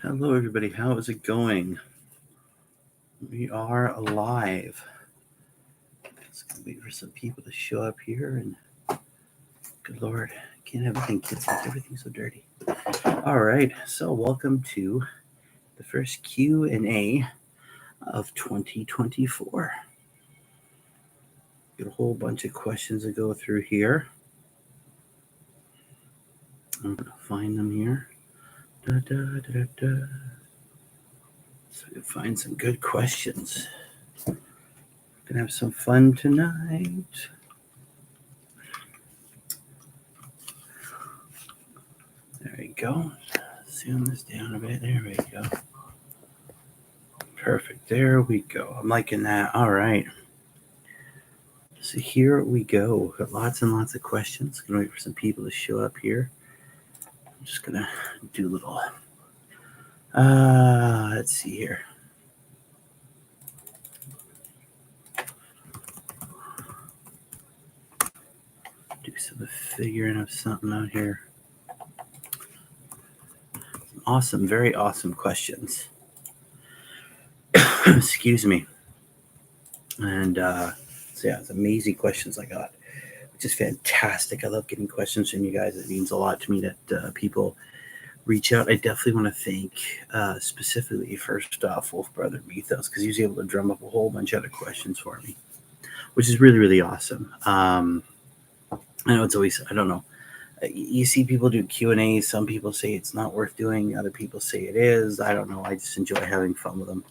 Hello, everybody. How is it going? We are alive. Just gonna wait for some people to show up here. And good Lord, can't have everything, kids. Make everything so dirty. All right. So welcome to the first Q&A of 2024. Got a whole bunch of questions to go through here. I'm gonna find them here. So I can find some good questions. Gonna have some fun tonight. There we go. Zoom this down a bit. There we go. Perfect. There we go. I'm liking that. All right. So here we go. Got lots and lots of questions. Gonna wait for some people to show up here. I'm just gonna do a little. Let's see here. Do some figuring of something out here. Awesome, very awesome questions. Excuse me. And so yeah, it's amazing questions I got, which is fantastic. I love getting questions from you guys. It means a lot to me that people reach out. I definitely want to thank specifically first off Wolf Brother Mythos, because he was able to drum up a whole bunch of other questions for me, which is really, really awesome. I know it's always, I don't know. You see people do Q&A. Some people say it's not worth doing. Other people say it is. I don't know. I just enjoy having fun with them.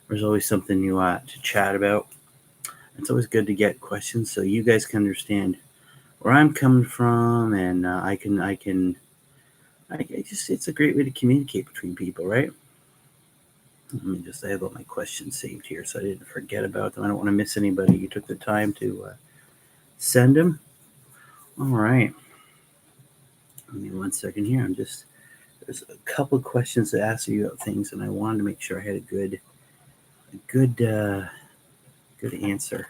There's always something new to chat about. It's always good to get questions so you guys can understand where I'm coming from, and it's a great way to communicate between people, right? Let me just, I have all my questions saved here so I didn't forget about them. I don't want to miss anybody. You took the time to send them. All right. Give me 1 second here. There's a couple of questions to ask you about things, and I wanted to make sure I had a good answer.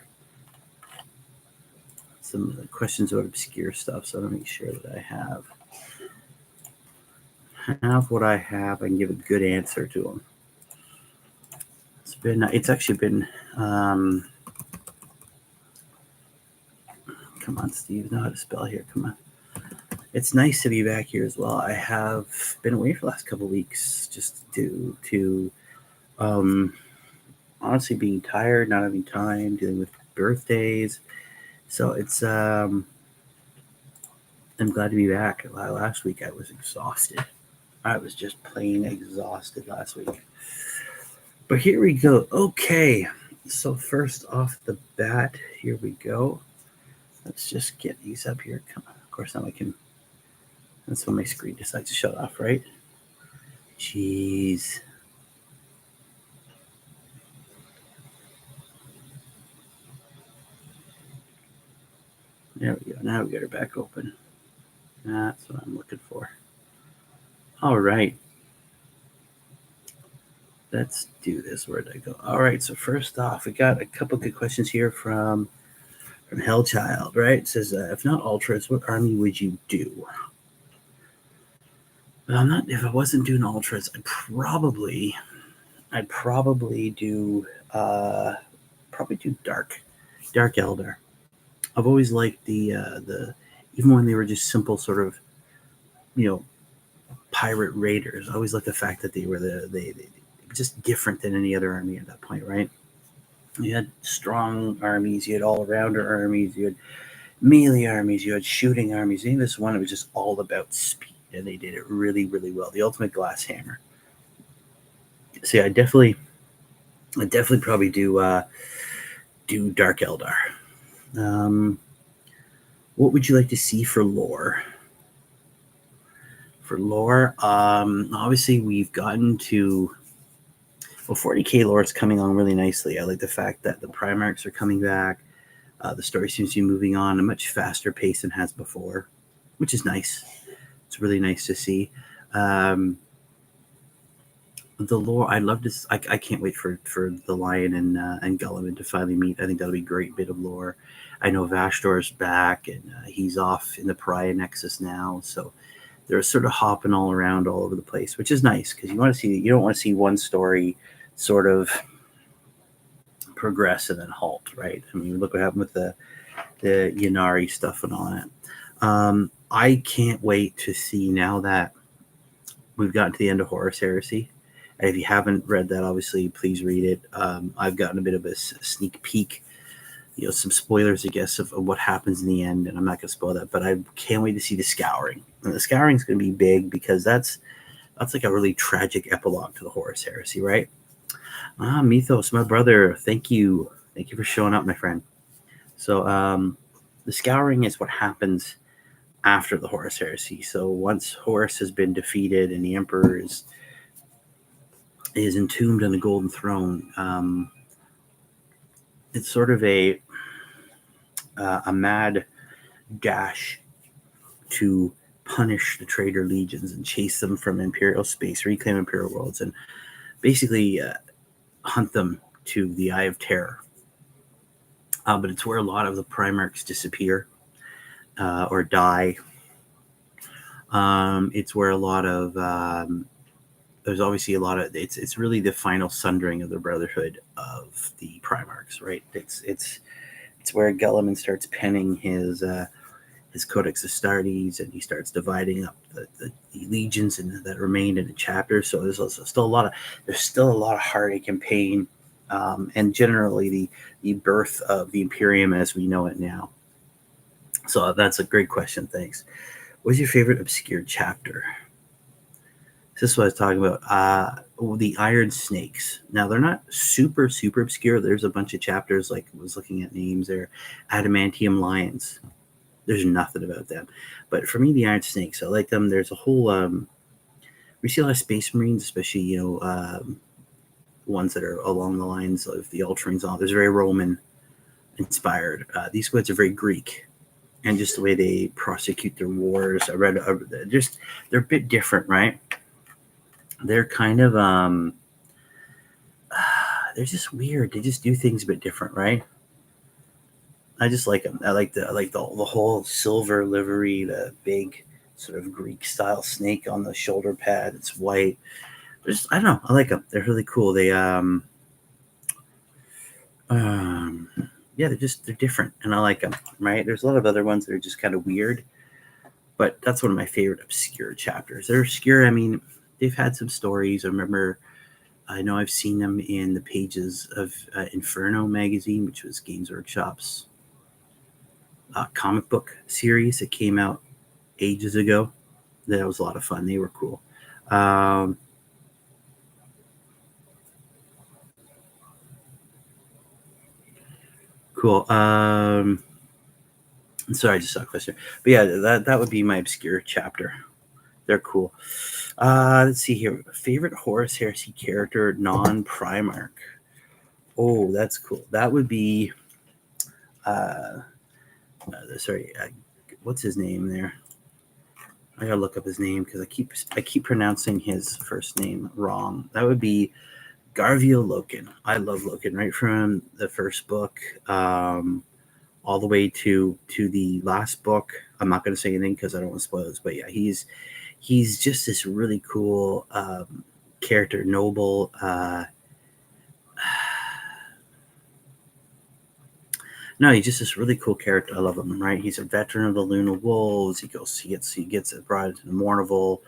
Some questions about obscure stuff, so I want to make sure that I have what I have. I can give a good answer to them. It's actually been. Come on, Steve, know how to spell here. Come on. It's nice to be back here as well. I have been away for the last couple of weeks just due to honestly being tired, not having time, dealing with birthdays. So it's I'm glad to be back. Last week I was exhausted. I was just plain exhausted last week. But here we go. Okay. So first off the bat, here we go. Let's just get these up here. Come on. Of course, now I can. That's when my screen decides to shut off, right? Jeez. There we go. Now we got her back open. That's what I'm looking for. All right. Let's do this. Where'd I go? All right. So first off, we got a couple good questions here from Hellchild, right? It says, if not Ultras, what army would you do? Well, if I wasn't doing Ultras, I'd probably do Dark Eldar. I've always liked the even when they were just simple sort of, pirate raiders. I always liked the fact that they were they just different than any other army at that point, right? You had strong armies, you had all-rounder armies, you had melee armies, you had shooting armies. In this one, it was just all about speed, and they did it really, really well. The ultimate glass hammer. So yeah, I definitely probably do Dark Eldar. What would you like to see for lore? For lore, obviously we've gotten to. Well, 40k lore is coming on really nicely. I like the fact that the Primarchs are coming back. The story seems to be moving on at a much faster pace than it has before, which is nice. It's really nice to see. The lore, I love this. I can't wait for the Lion and Gulliman to finally meet. I think that'll be a great bit of lore. I know Vashtor's back, and he's off in the Pariah Nexus now, so they're sort of hopping all around all over the place, which is nice because you don't want to see one story sort of progress and then halt, right? I mean, look what happened with the Yanari stuff and all that. I can't wait to see, now that we've gotten to the end of Horus Heresy. And if you haven't read that, obviously, please read it. I've gotten a bit of a sneak peek, some spoilers, I guess, of what happens in the end, and I'm not going to spoil that, but I can't wait to see the Scouring. And the Scouring is going to be big because that's like a really tragic epilogue to the Horus Heresy, right? Mythos, my brother, thank you. Thank you for showing up, my friend. So the Scouring is what happens after the Horus Heresy. So once Horus has been defeated and the Emperor is entombed on the Golden Throne, it's sort of a mad dash to punish the traitor legions and chase them from Imperial space, reclaim Imperial worlds, and basically hunt them to the Eye of Terror. But it's where a lot of the Primarchs disappear or die. It's where a lot of there's obviously a lot of it's really the final sundering of the Brotherhood of the Primarchs, right? It's where Guilliman starts penning his Codex Astartes, and he starts dividing up the legions that remained in the chapter. So there's also still a lot of heartache and pain, and generally the birth of the Imperium as we know it now. So that's a great question. Thanks. What's your favorite obscure chapter? This is what I was talking about. The Iron Snakes. Now, they're not super, super obscure. There's a bunch of chapters, like I was looking at names there. Adamantium Lions. There's nothing about them. But for me, the Iron Snakes, I like them. There's a whole... we see a lot of Space Marines, especially, ones that are along the lines of the Ultramarines. There's very Roman-inspired. These squads are very Greek. And just the way they prosecute their wars. I read... they're a bit different, right? They're kind of they're just weird. They just do things a bit different, right? I just like them. I like the whole silver livery, the big sort of Greek style snake on the shoulder pad. It's white. I don't know. I like them. They're really cool. They yeah, they're different, and I like them. Right? There's a lot of other ones that are just kind of weird, but that's one of my favorite obscure chapters. They're obscure. I mean, they've had some stories. I know I've seen them in the pages of Inferno magazine, which was Games Workshop's comic book series that came out ages ago. That was a lot of fun. They were cool. Cool. Sorry, I just saw a question. But yeah, that would be my obscure chapter. They're cool. Let's see here. Favorite Horus Heresy character, non-Primarch. Oh, that's cool. That would be... what's his name there? I gotta look up his name because I keep pronouncing his first name wrong. That would be Garviel Loken. I love Loken, right from the first book all the way to the last book. I'm not gonna say anything because I don't want to spoil this, but yeah, he's just this really cool character, noble. No, he's just this really cool character. I love him, right? He's a veteran of the Luna Wolves. He gets brought into the Mournival,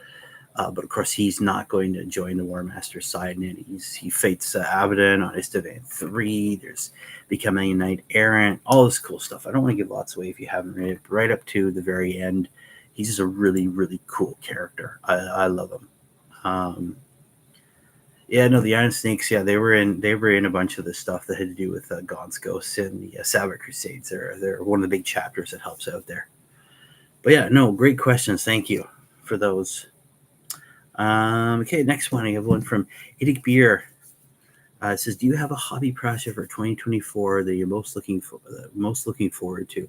but of course he's not going to join the War Master's side. And he fights Abaddon on Istvan 3. There's becoming a knight errant, all this cool stuff. I don't want to give lots away if you haven't read it, but right up to the very end, he's just a really, really cool character. I love him. Yeah, no, the Iron Snakes. Yeah, they were in a bunch of the stuff that had to do with Gaunt's Ghosts and the Sabbath Crusades. They're one of the big chapters that helps out there. But yeah, no, great questions. Thank you for those. Okay, next one. I have one from Idic Beer. It says, "Do you have a hobby project for 2024 that you're most looking forward to?"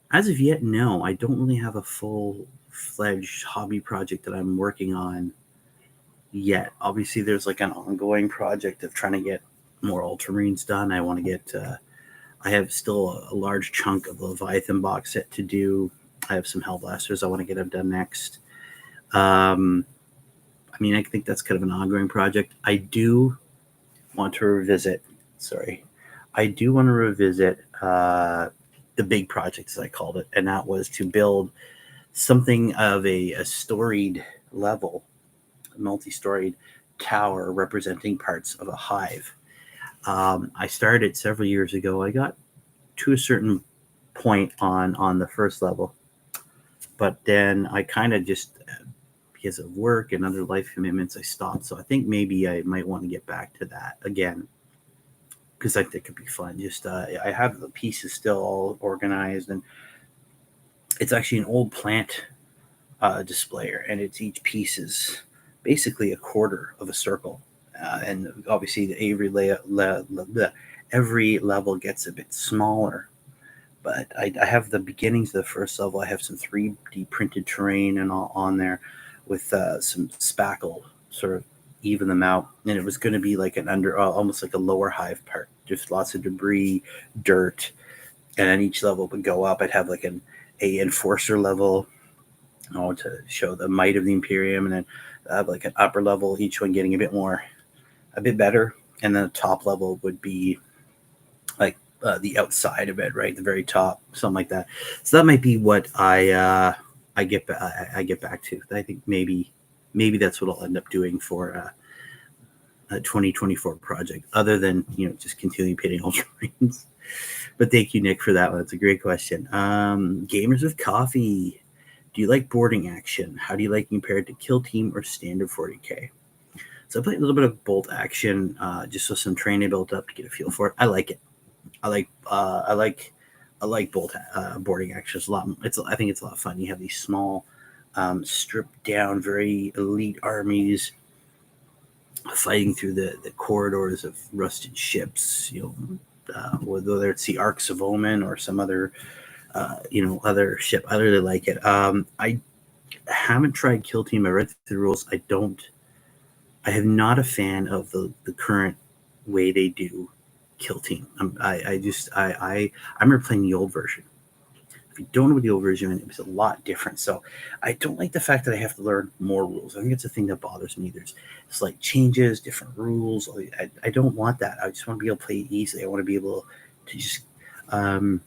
As of yet, no. I don't really have a full-fledged hobby project that I'm working on yet. Obviously, there's like an ongoing project of trying to get more Ultramarines done. I want to get I have still a large chunk of the Leviathan box set to do. I have some Hellblasters I want to get them done next. I mean, I think that's kind of an ongoing project. I do want to revisit. Sorry, I do want to revisit the big project, as I called it, and that was to build something of a storied level, a multi-storied tower representing parts of a hive. I started several years ago. I got to a certain point on the first level, but then I kind of just because of work and other life commitments, I stopped. So I think maybe I might want to get back to that again because I think it could be fun. Just I have the pieces still all organized, and it's actually an old plant displayer, and it's each piece is basically a quarter of a circle, and obviously the every level gets a bit smaller. But I have the beginnings of the first level. I have some 3D printed terrain and all on there with some spackle sort of even them out. And it was going to be like an almost like a lower hive part, just lots of debris, dirt. And then each level would go up. I'd have like a enforcer level, to show the might of the Imperium. And then have like an upper level, each one getting a bit better. And then the top level would be like the outside of it, right, the very top, something like that. So that might be what I get back to. I think maybe that's what I'll end up doing for a 2024 project, other than just continuing painting Ultramarines. But thank you, Nick, for that one. It's a great question. Gamers with Coffee. Do you like boarding action? How do you like compared to Kill Team or standard 40k? So I played a little bit of bolt action, just with some training built up to get a feel for it. I like it. I like bolt boarding action. It's a lot. I think it's a lot of fun. You have these small, stripped down, very elite armies fighting through the corridors of rusted ships. Whether it's the Arcs of Omen or some other, other ship. I really like it. I haven't tried Kill Team. I read through the rules. I have not a fan of the current way they do Kill Team. I remember playing the old version. If you don't know what the old version is, it was a lot different. So I don't like the fact that I have to learn more rules. I think it's a thing that bothers me. There's slight changes, different rules. I don't want that. I just want to be able to play it easily. I want to be able to just. That's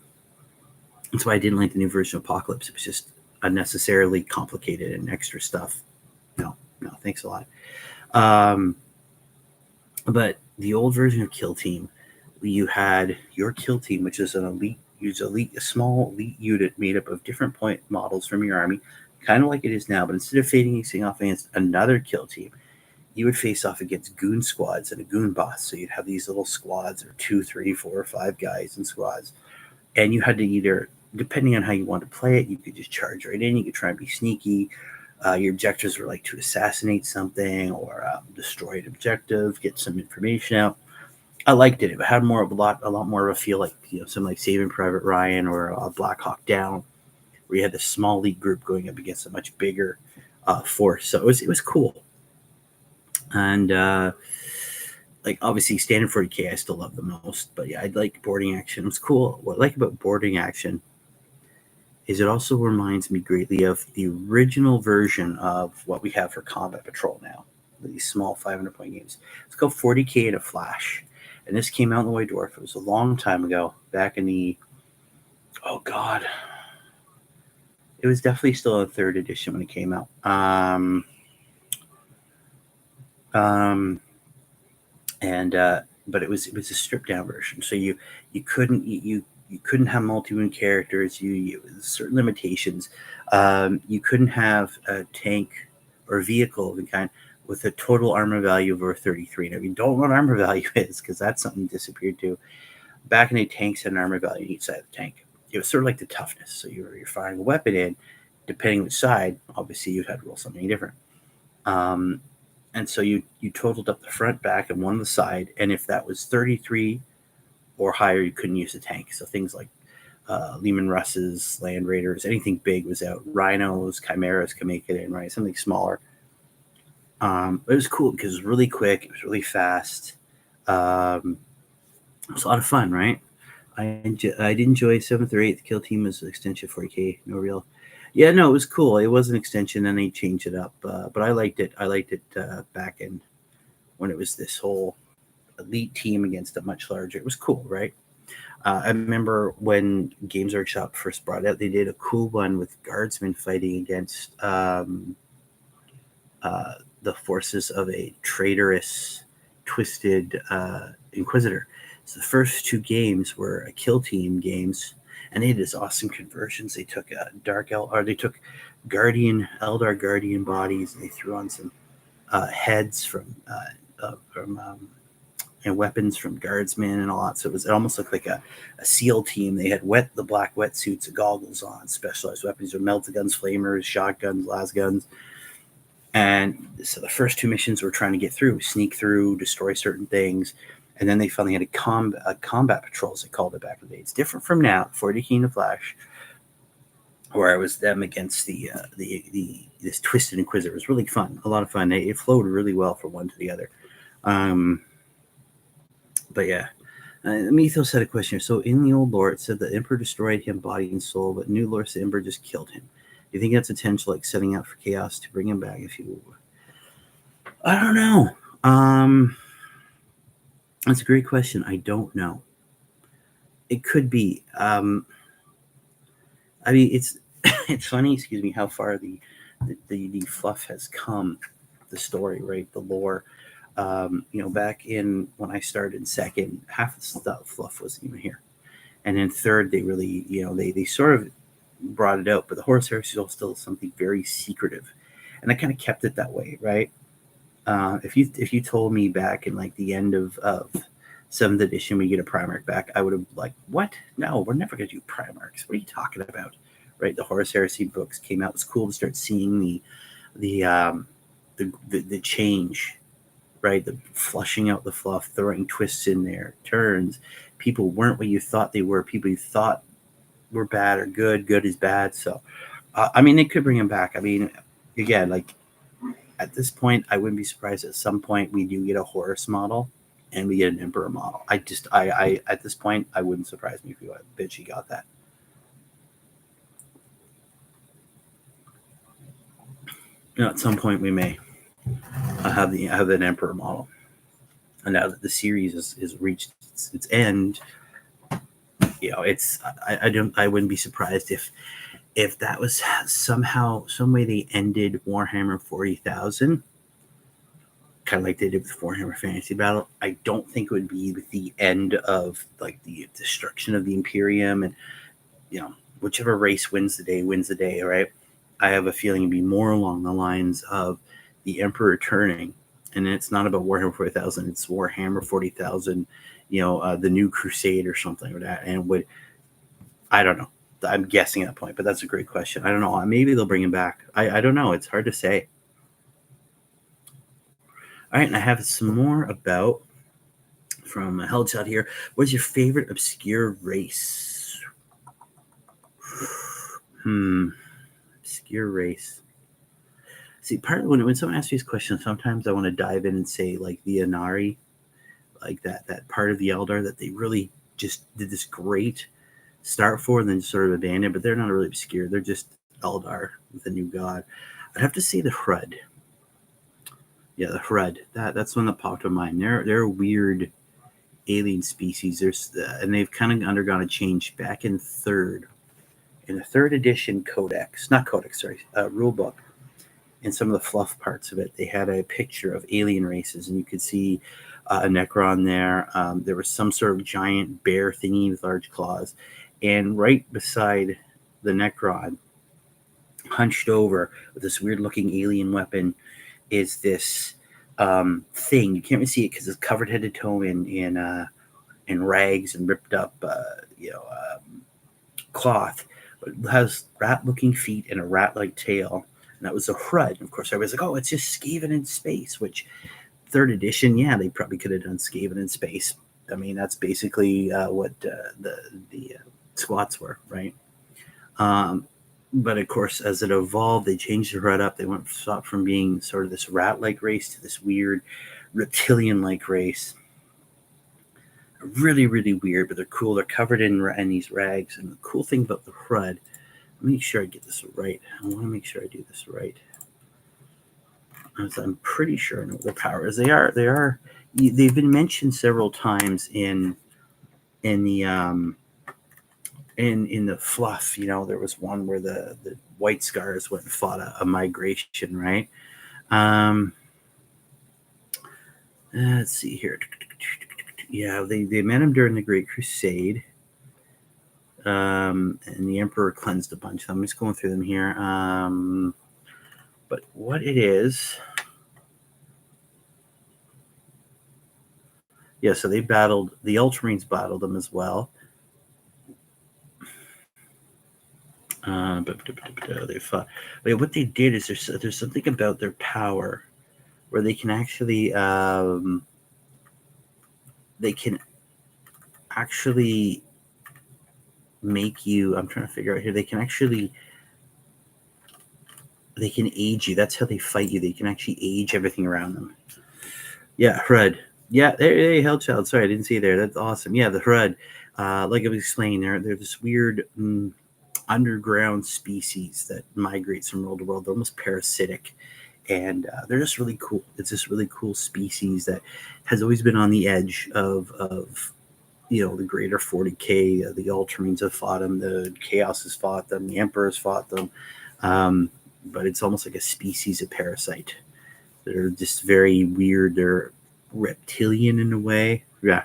why I didn't like the new version of Apocalypse. It was just unnecessarily complicated and extra stuff. No, thanks a lot. But the old version of Kill Team, you had your Kill Team, which is a small elite unit made up of different point models from your army, kind of like it is now. But instead of facing off against another Kill Team, you would face off against goon squads and a goon boss. So you'd have these little squads, or 2, 3, 4, or 5 guys in squads, and you had to either, depending on how you want to play it, you could just charge right in. You could try and be sneaky. Your objectives were like to assassinate something or destroy an objective, get some information out. I liked it. It had a lot more of a feel like something like Saving Private Ryan or Black Hawk Down, where you had this small elite group going up against a much bigger force. So it was cool. And like obviously standard 40k, I still love the most. But yeah, I like boarding action. It was cool. What I like about boarding action is it also reminds me greatly of the original version of what we have for Combat Patrol now. These small 500-point games. It's called 40k in a Flash. And this came out in the White Dwarf. It was a long time ago, back in the, oh God. It was definitely still a 3rd edition when it came out. But it was a stripped down version. So you couldn't have multi-wound characters. You certain limitations. You couldn't have a tank or vehicle of the kind with a total armor value of over 33. Now, if you don't know what armor value is, because that's something that disappeared too. Back in the tanks had an armor value on each side of the tank. It was sort of like the toughness. So you're firing a weapon in, depending which side, obviously you'd have to roll something different. And so you totaled up the front, back, and one on the side. And if that was 33 or higher, you couldn't use the tank. So things like Lehman Russes, Land Raiders, anything big was out. Rhinos, Chimeras can make it in, right? Something smaller. It was cool because it was really quick. It was really fast. It was a lot of fun, right? I did enjoy 7th or 8th. Kill Team was extension 40K, no real. Yeah, no, it was cool. It was an extension, and they changed it up. But I liked it. I liked it back in when it was this whole elite team against a much larger. It was cool, right? I remember when Games Workshop first brought it out, they did a cool one with guardsmen fighting against the forces of a traitorous, twisted Inquisitor. So the first two games were a kill team games, and they did this awesome conversions. They took they took Eldar Guardian bodies, and they threw on some heads from and weapons from guardsmen and all that. So it almost looked like a SEAL team. They had the black wetsuits, goggles on, specialized weapons with melta guns, flamers, shotguns, las guns. And so the first two missions were trying to get through, sneak through, destroy certain things. And then they finally had a combat patrols, they called it back in the day. It's different from now, 40K in the Flash, where it was them against this twisted Inquisitor. It was really fun, a lot of fun. It flowed really well from one to the other. But yeah, Mythos had a question here. So in the old lore, it said the Emperor destroyed him body and soul, but new lore, the Emperor just killed him. Do you think that's intentional, like setting out for chaos to bring him back? I don't know. That's a great question. I don't know. It could be. I mean, it's it's funny. Excuse me. How far the fluff has come, the story, right? The lore. Back in when I started in second, half the stuff fluff wasn't even here, and in third, they really, they sort of brought it out, but the Horus Heresy is still something very secretive, and I kind of kept it that way, right? If you told me back in like the end of 7th edition we get a Primarch back, I would have like, what? No, we're never going to do Primarchs. What are you talking about? Right? The Horus Heresy books came out. It was cool to start seeing the change, right? The flushing out the fluff, throwing twists in there, turns. People weren't what you thought they were. People you thought were bad or good. Good is bad. So, I mean, they could bring him back. I mean, again, like at this point, I wouldn't be surprised at some point we do get a Horus model and we get an Emperor model. I at this point, I wouldn't surprise me if we eventually got that. At some point we may have an Emperor model. And now that the series is reached its end, I wouldn't be surprised if that was somehow, some way they ended Warhammer 40,000, kind of like they did with Warhammer Fantasy Battle. I don't think it would be with the end of like the destruction of the Imperium, and whichever race wins the day, right? I have a feeling it'd be more along the lines of the Emperor returning, and it's not about Warhammer 40,000. It's Warhammer 40,000, the New Crusade or something like that. And I don't know. I'm guessing at that point, but that's a great question. I don't know. Maybe they'll bring him back. I don't know. It's hard to say. All right, and I have some more about from Hellchild here. What's your favorite obscure race? Obscure race. See, partly when someone asks me these questions, sometimes I want to dive in and say like the Inari, like that part of the Eldar that they really just did this great start for and then sort of abandoned, but they're not really obscure. They're just Eldar with a new god. I'd have to say the Hrud. Yeah, the Hrud. That's one that popped in mind. They're a weird alien species. And they've kind of undergone a change back in the third edition rule book. In some of the fluff parts of it, they had a picture of alien races, and you could see a Necron there. There was some sort of giant bear thingy with large claws, and right beside the Necron, hunched over with this weird-looking alien weapon, is this thing. You can't really see it because it's covered head to toe in rags and ripped up, cloth. But it has rat-looking feet and a rat-like tail. And that was a Hrud. Of course, everybody's like, oh, it's just Skaven in space, which 3rd edition, yeah, they probably could have done Skaven in space. I mean, that's basically what the squats were, right? But of course, as it evolved, they changed the Hrud up. They stopped from being sort of this rat-like race to this weird reptilian-like race. really, really weird, but they're cool. They're covered in these rags. And the cool thing about the Hrud, make sure I get this right. I want to make sure I do this right. As I'm pretty sure I know what their power is. They've been mentioned several times in the in the fluff. There was one where the White Scars went and fought a migration, right? Let's see here. Yeah, they met him during the Great Crusade. And the Emperor cleansed a bunch. I'm just going through them here. But what it is... Yeah, so the Ultramarines battled them as well. But they fought. But what they did is there's something about their power where they can actually make you... I'm trying to figure out here. They can age you. That's how they fight you. They can actually age everything around them. Yeah, Hrud. Yeah, hey, Hellchild. Sorry, I didn't see you there. That's awesome. Yeah, the Hrud. Like I was explaining, they're this weird underground species that migrates from world to world. They're almost parasitic, and they're just really cool. It's this really cool species that has always been on the edge of the greater 40K. The Ultramarines have fought them. The Chaos has fought them. The Emperor's fought them. But it's almost like a species of parasite. They're just very weird. They're reptilian in a way. Yeah.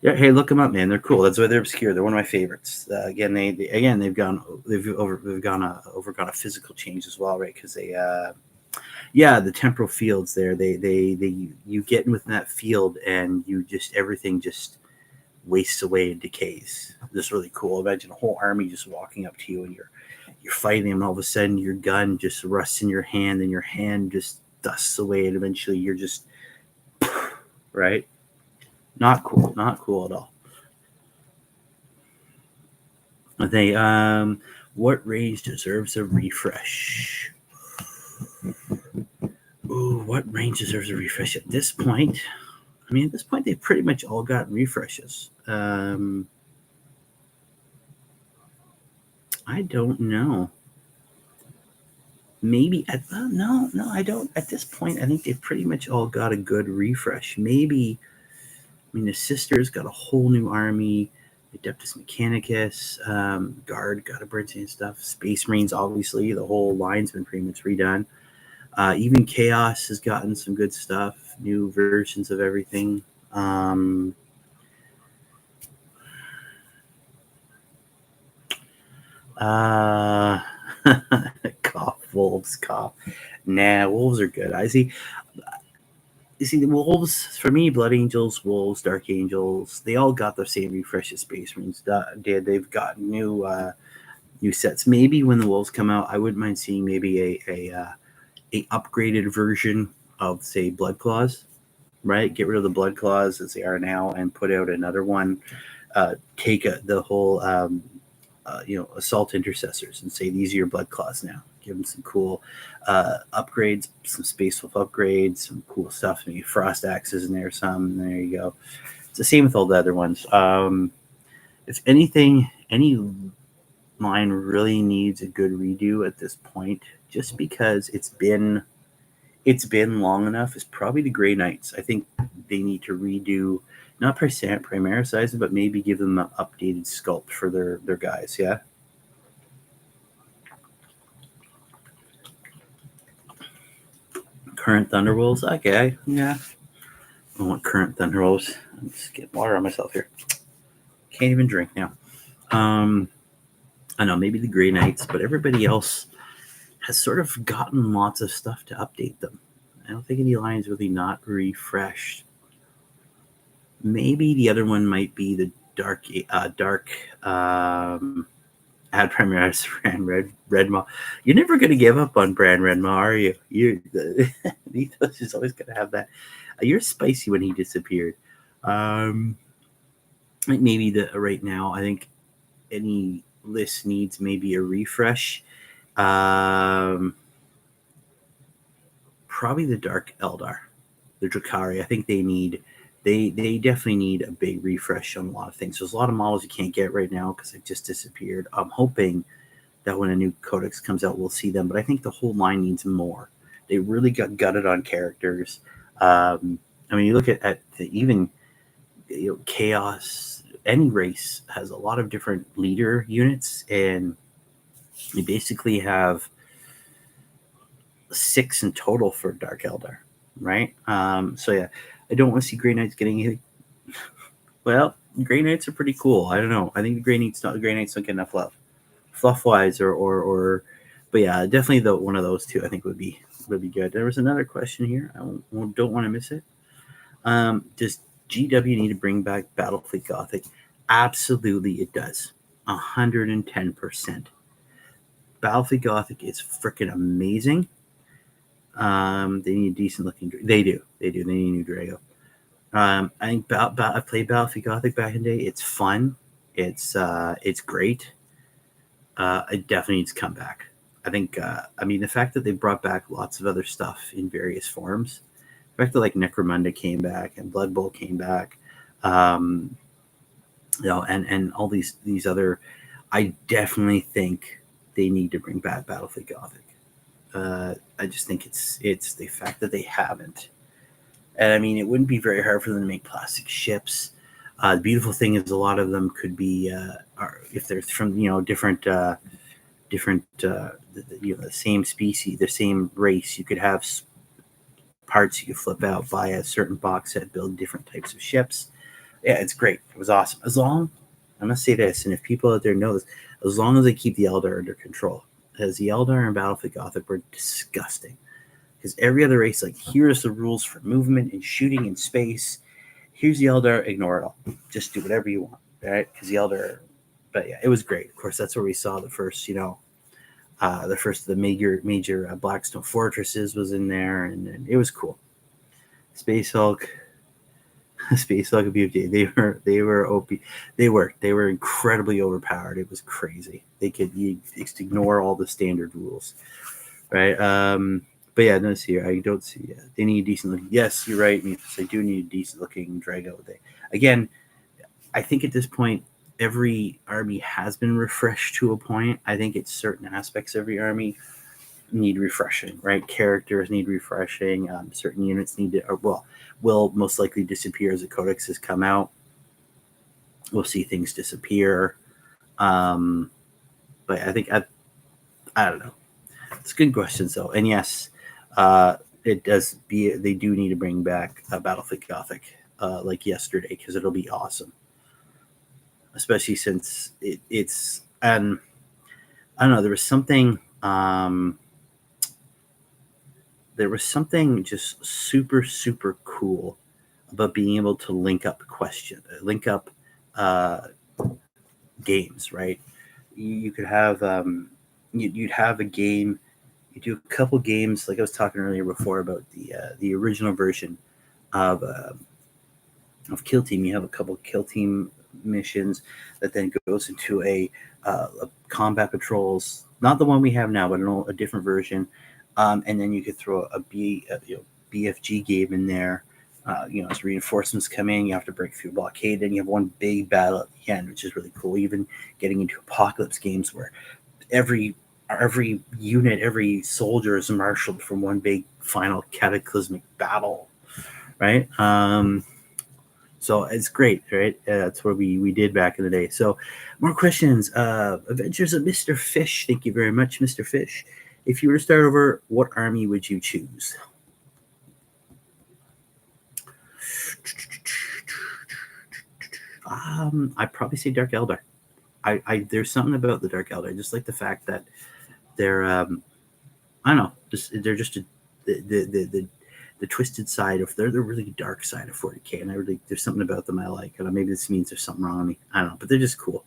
Hey, look them up, man. They're cool. That's why they're obscure. They're one of my favorites. Again, they've overgone a physical change as well, right? Because the temporal fields there. You get in within that field, and everything just wastes away and decays. Just really cool. Imagine a whole army just walking up to you, and you're fighting them, and all of a sudden your gun just rusts in your hand, and your hand just dusts away, and eventually you're just right. Not cool at all. They what range deserves a refresh? Ooh, what range deserves a refresh at this point? I mean, at this point they've pretty much all got refreshes. I don't know. Maybe no, I don't. At this point, I think they've pretty much all got a good refresh. Maybe, I mean, the Sisters got a whole new army. Adeptus Mechanicus, Guard got a bunch of stuff. Space Marines, obviously, the whole line's been pretty much redone. Even Chaos has gotten some good stuff. New versions of everything. Cough, wolves, cough. Nah, wolves are good. You see, the wolves, for me, Blood Angels, Wolves, Dark Angels, they all got the same refresh as Space Marines did. They've got new sets. Maybe when the wolves come out, I wouldn't mind seeing maybe a upgraded version of, say, Blood Claws, right? Get rid of the Blood Claws as they are now and put out another one. Take the whole Assault Intercessors and say, these are your Blood Claws now. Give them some cool upgrades, some Space Wolf upgrades, some cool stuff. Maybe Frost Axes in there, some. There you go. It's the same with all the other ones. If anything, any line really needs a good redo at this point, just because it's been long enough, is probably the Grey Knights. I think they need to redo, not primaricize them, but maybe give them an updated sculpt for their guys. Yeah. Current Thunderwolves. Okay. Yeah. I want current Thunderwolves. I'm just getting water on myself here. Can't even drink now. I know, maybe the Grey Knights, but everybody else has sort of gotten lots of stuff to update them. I don't think any line's really not refreshed. Maybe the other one might be the dark Ad Primaris Brand Red Maw. You're never going to give up on Brand Red Maw, are you? Ethos is always going to have that. You're spicy when he disappeared. Maybe right now, I think any list needs maybe a refresh. Probably the Dark Eldar, the Drakari. I think they need they definitely need a big refresh on a lot of things. There's a lot of models you can't get right now because they've just disappeared. I'm hoping that when a new codex comes out, we'll see them. But I think the whole line needs more. They really got gutted on characters. I mean, you look at even chaos. Any race has a lot of different leader units, and you basically have 6 in total for Dark Eldar, right? So yeah, I don't want to see Grey Knights getting. Well, Grey Knights are pretty cool. I don't know. I think the Grey Knights don't get enough love, fluff wise, or. But yeah, definitely one of those two I think would be good. There was another question here. I don't want to miss it. Does GW need to bring back Battlefleet Gothic? Absolutely, it does. 110%. Battlefleet Gothic is freaking amazing. They need a decent looking. They do. They need a new Drago. I think I played Battlefield Gothic back in the day. It's fun. It's great. It definitely needs to come back. I think. I mean, the fact that they brought back lots of other stuff in various forms. The fact that like Necromunda came back and Blood Bowl came back, and all these other. I definitely think they need to bring back Battlefield Gothic. I just think it's the fact that they haven't. And I mean, it wouldn't be very hard for them to make plastic ships. The beautiful thing is a lot of them could be, if they're from different, the same species, the same race. You could have parts you could flip out, buy a certain box set, build different types of ships. Yeah, it's great. It was awesome. I'm gonna say this, and if people out there know this, as long as they keep the Eldar under control, because the Eldar and Battlefield Gothic were disgusting. Because every other race, like, here's the rules for movement and shooting in space. Here's the Eldar, ignore it all. Just do whatever you want, right? Because the Eldar, but yeah, it was great. Of course, that's where we saw the first, the major Blackstone fortresses was in there, and it was cool. Space Hulk and BFG, they were OP. They were incredibly overpowered. It was crazy. They could ignore all the standard rules, right? But yeah, notice here, I don't see. They need a decent looking. Yes, you're right, Memphis. They do need a decent looking Drago. Again, I think at this point, every army has been refreshed to a point. I think it's certain aspects of every army need refreshing, right? Characters need refreshing. Certain units need to, will most likely disappear as the codexes come out. We'll see things disappear. But I think I don't know. It's a good question, though. And yes, it does be. They do need to bring back Battlefield Gothic like yesterday, because it'll be awesome. Especially since it's and I don't know. There was something. There was something just super, super cool about being able to link up games, right? You could have you'd have a game. You do a couple games, like I was talking earlier before about the original version of Kill Team. You have a couple Kill Team missions that then goes into a combat patrols, not the one we have now, but a different version. And then you could throw a BFG game in there. As reinforcements come in, you have to break through blockade. Then you have one big battle at the end, which is really cool. Even getting into apocalypse games where every unit, every soldier is marshaled from one big final cataclysmic battle, right? So it's great, right? That's what we did back in the day. So more questions. Adventures of Mr. Fish. Thank you very much, Mr. Fish. If you were to start over, what army would you choose? I'd probably say Dark Eldar. There's something about the Dark Eldar. I just like the fact that they're I don't know, they're just the twisted side of they're the really dark side of 40K, and there's something about them I like. And maybe this means there's something wrong with me. I don't know, but they're just cool.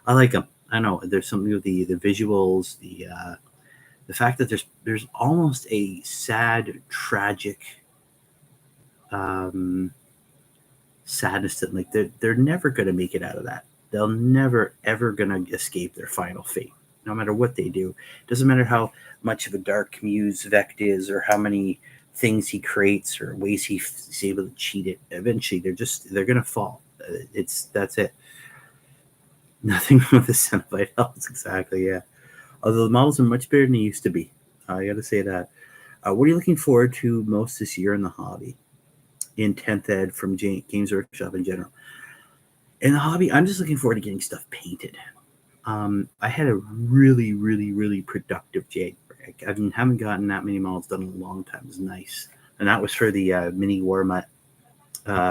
I like them. I know there's something with the visuals, the fact that there's almost a sad, tragic sadness that like they're never going to make it out of that. They'll never ever going to escape their final fate, no matter what they do. Doesn't matter how much of a dark muse Vect is, or how many things he creates or ways he's able to cheat it, eventually they're gonna fall. That's it. Nothing with the Cenobite helps exactly. Yeah. Although the models are much better than they used to be. I got to say that. What are you looking forward to most this year in the hobby? In 10th ed from Games Workshop in general. In the hobby, I'm just looking forward to getting stuff painted. I had a really, really, really productive January. I haven't gotten that many models done in a long time. It was nice. And that was for the mini War Mutt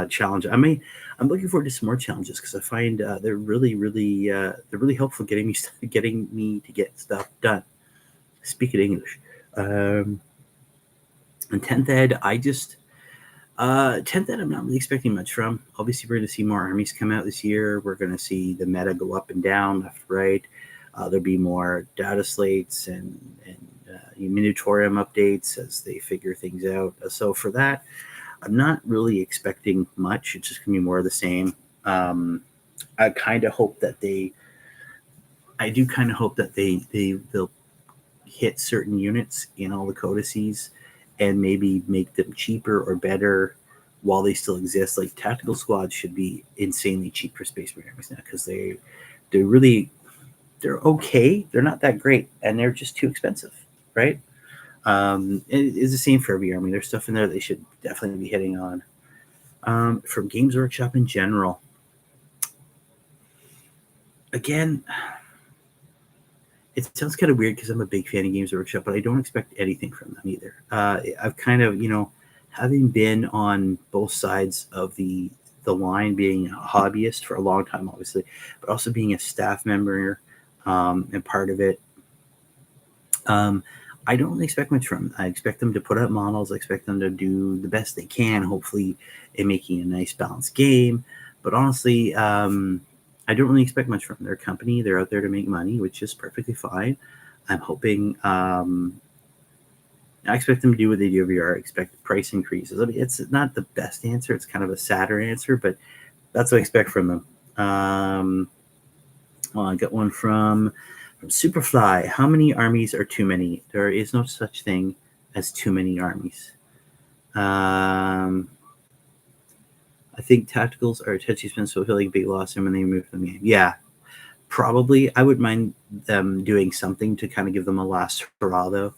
challenge. I'm looking forward to some more challenges because I find they're really helpful getting me to get stuff done. Speaking English. And 10th ed, 10th ed, I'm not really expecting much from. Obviously, we're going to see more armies come out this year. We're going to see the meta go up and down, left, right. There'll be more data slates and Minotaurium updates as they figure things out. So for that, I'm not really expecting much. It's just going to be more of the same. I kind of hope that they'll hit certain units in all the codices and maybe make them cheaper or better while they still exist. Like tactical squads should be insanely cheap for Space Marine armies now because they're okay. They're not that great, and they're just too expensive, right? It's the same for every army. There's stuff in there they should definitely be hitting on. From Games Workshop in general, again, it sounds kind of weird because I'm a big fan of Games Workshop, but I don't expect anything from them either. I've kind of, having been on both sides of the line, being a hobbyist for a long time, obviously, but also being a staff member and part of it. I don't really expect much from them. I expect them to put out models. I expect them to do the best they can, hopefully, in making a nice balanced game. But honestly, I don't really expect much from their company. They're out there to make money, which is perfectly fine. I'm hoping. I expect them to do what they do every year. I expect price increases. I mean, it's not the best answer. It's kind of a sadder answer, but that's what I expect from them. Well, I got one from Superfly. How many armies are too many? There is no such thing as too many armies. I think tacticals are attention spent so feeling big loss when they remove from the game. Yeah, probably. I would mind them doing something to kind of give them a last hurrah, though.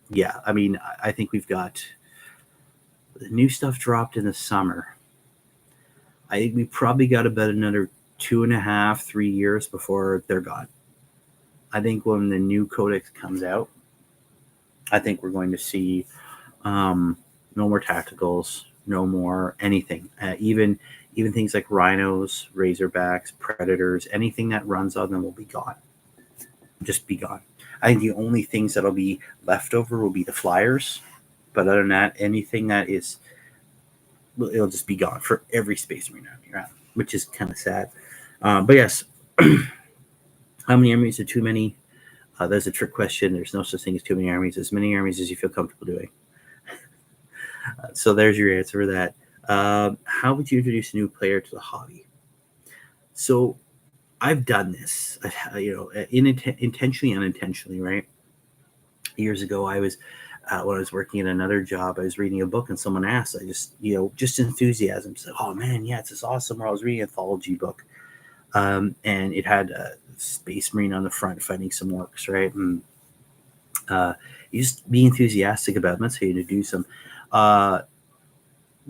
Yeah, I mean, I think we've got the new stuff dropped in the summer. I think we probably got about another 2.5, 3 years before they're gone. I think when the new codex comes out, I think we're going to see no more tacticals, no more anything. Even things like rhinos, razorbacks, predators, anything that runs on them will be gone. Just be gone. I think the only things that'll be left over will be the flyers. But other than that, anything that is, it'll just be gone for every Space Marine army around, which is kind of sad. But yes, how many armies are too many? That's a trick question. There's no such thing as too many armies. As many armies as you feel comfortable doing. So there's your answer for that. How would you introduce a new player to the hobby? So I've done this, intentionally, unintentionally, right? Years ago, I was, when I was working at another job, I was reading a book and someone asked, I just enthusiasm. Said, oh man, yeah, it's this awesome. I was reading an anthology book. And it had a Space Marine on the front fighting some orcs, right? And you just be enthusiastic about them. That's how you introduce them.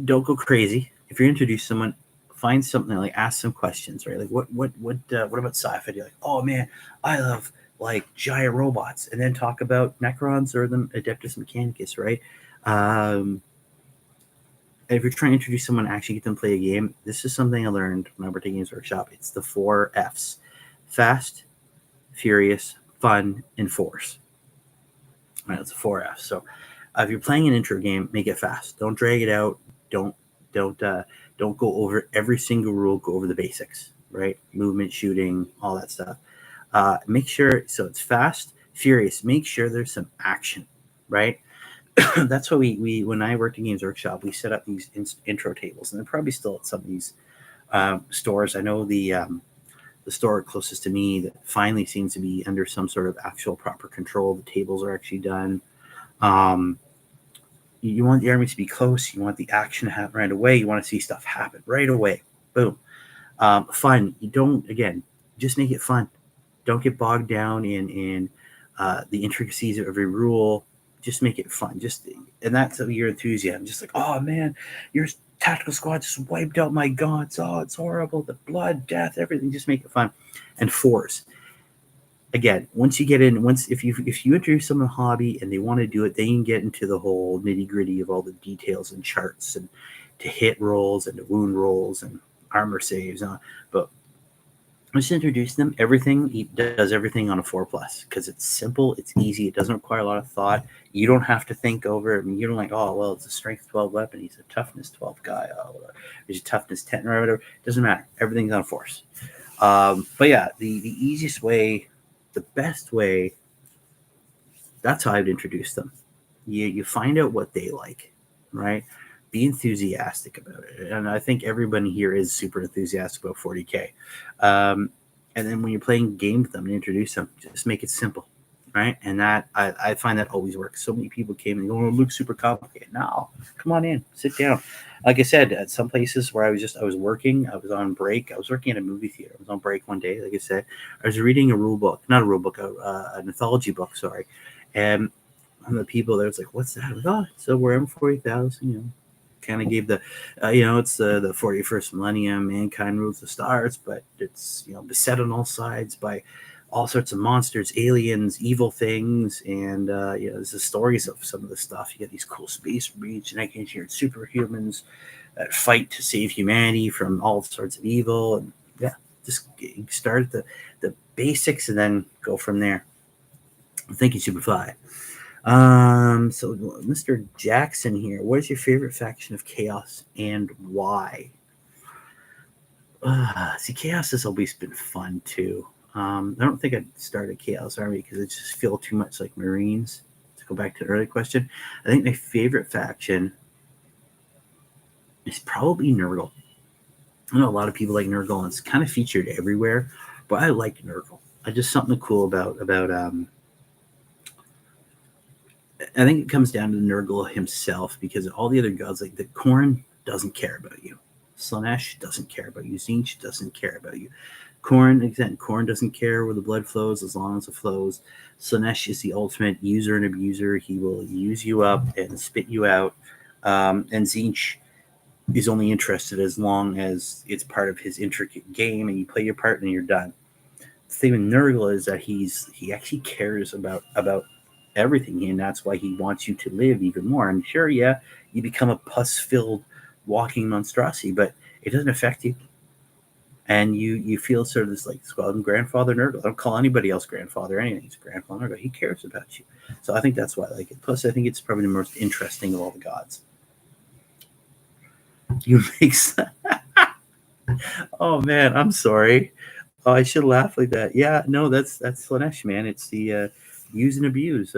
Don't go crazy. If you're introduce someone, find something like ask some questions, right? Like what about sci-fi? You're like, oh man, I love like giant robots, and then talk about Necrons or the Adeptus Mechanicus, right? And if you're trying to introduce someone to actually get them to play a game, this is something I learned when I worked at Games Workshop. It's the 4 Fs: fast, furious, fun, and force. All right, it's 4 Fs. So if you're playing an intro game, make it fast. Don't drag it out. Don't go over every single rule. Go over the basics, right? Movement, shooting, all that stuff. Make sure so it's fast, furious. Make sure there's some action, right? That's why we when I worked in Games Workshop, we set up these intro tables, and they're probably still at some of these stores. I know the store closest to me that finally seems to be under some sort of actual proper control. The tables are actually done. You want the army to be close. You want the action to happen right away. You want to see stuff happen right away. Boom. Fun. You don't, again, just make it fun. Don't get bogged down in the intricacies of every rule. Just make it fun. And that's your enthusiasm. Just like, oh man, your tactical squad just wiped out my gods. Oh, it's horrible. The blood, death, everything. Just make it fun. And force. Again, once you get in, if you introduce someone to the hobby and they want to do it, they can get into the whole nitty gritty of all the details and charts and to hit rolls and to wound rolls and armor saves. But just introduce them. Everything he does everything on a 4+ because it's simple, it's easy, it doesn't require a lot of thought. You don't have to think over it. I mean, you don't like, oh well, it's a strength 12 weapon. He's a toughness 12 guy. Oh, there's a toughness 10 or whatever. It doesn't matter. Everything's on force. But yeah, the easiest way, the best way. That's how I'd introduce them. You find out what they like, right? Be enthusiastic about it. And I think everybody here is super enthusiastic about 40K. And then when you're playing game with them and introduce them, just make it simple, right? And that I find that always works. So many people came and go, oh, it looks super complicated. No, come on in, sit down. Like I said, at some places where I was working, I was on break. I was working at a movie theater. I was on break one day. Like I said, I was reading a rule book, not a rule book, an anthology book, sorry. And one of the people there was like, what's that? I was like, oh, so we're M40,000, kind of gave the, it's the 41st millennium, mankind rules the stars, but it's, beset on all sides by all sorts of monsters, aliens, evil things, and, there's the stories of some of the stuff. You get these cool space marines, genetic engineered superhumans that fight to save humanity from all sorts of evil, and yeah, just start at the basics and then go from there. Thank you, Superfly. So Mr. Jackson here, what is your favorite faction of Chaos and why? See, Chaos has always been fun too. I don't think I'd start a Chaos army because it just feels too much like Marines. To go back to the earlier question, I think my favorite faction is probably Nurgle. I know a lot of people like Nurgle, and it's kind of featured everywhere, but I like Nurgle. I just something cool about I think it comes down to Nurgle himself, because all the other gods, like the Khorne, doesn't care about you. Slaanesh doesn't care about you. Tzeentch doesn't care about you. Khorne doesn't care where the blood flows as long as it flows. Slaanesh is the ultimate user and abuser. He will use you up and spit you out. And Tzeentch is only interested as long as it's part of his intricate game and you play your part and you're done. The thing with Nurgle is that he actually cares about everything, and that's why he wants you to live even more. And sure, yeah, you become a pus-filled walking monstrosity, but it doesn't affect you. And you feel sort of this like squadron grandfather Nurgle. I don't call anybody else grandfather or anything. It's grandfather Nurgle. He cares about you. So I think that's why I like it. Plus, I think it's probably the most interesting of all the gods. You make oh man, I'm sorry. Oh, I should laugh like that. Yeah, no, that's Slaanesh, man. It's the use and abuse.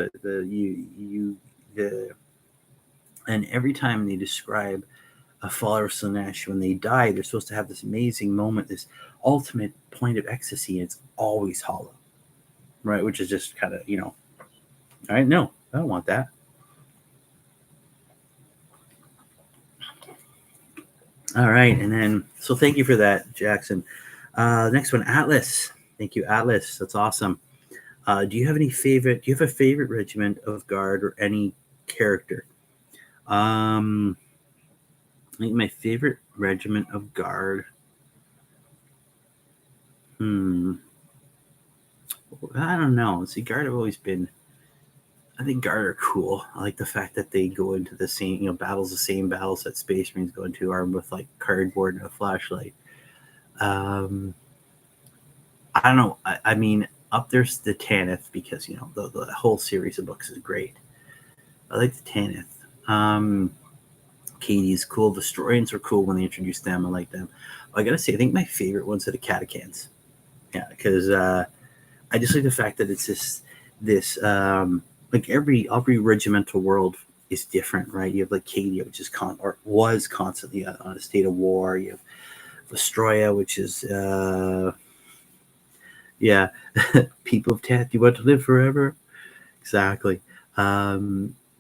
And every time they describe a follower of Slaanesh, when they die, they're supposed to have this amazing moment, this ultimate point of ecstasy, and it's always hollow, right? Which is just kind of, all right, no, I don't want that. All right, and then, so thank you for that, Jackson. Next one, Atlas. Thank you, Atlas. That's awesome. Do you have a favorite regiment of guard or any character? I think my favorite regiment of guard. I don't know. See, guard have always been. I think guard are cool. I like the fact that they go into the same, battles, the same battles that Space Marines go into, armed with like cardboard and a flashlight. I don't know. I mean, up there's the Tanith, because the whole series of books is great. I like the Tanith. Katie's cool. The Destroyers are cool when they introduced them. I like them. I gotta say, I think my favorite ones are the Catechans. Yeah, because I just like the fact that it's this like every regimental world is different, right? You have like Cadia, which is was constantly on a state of war. You have Vestroya, which is people of Teth, you want to live forever. Exactly.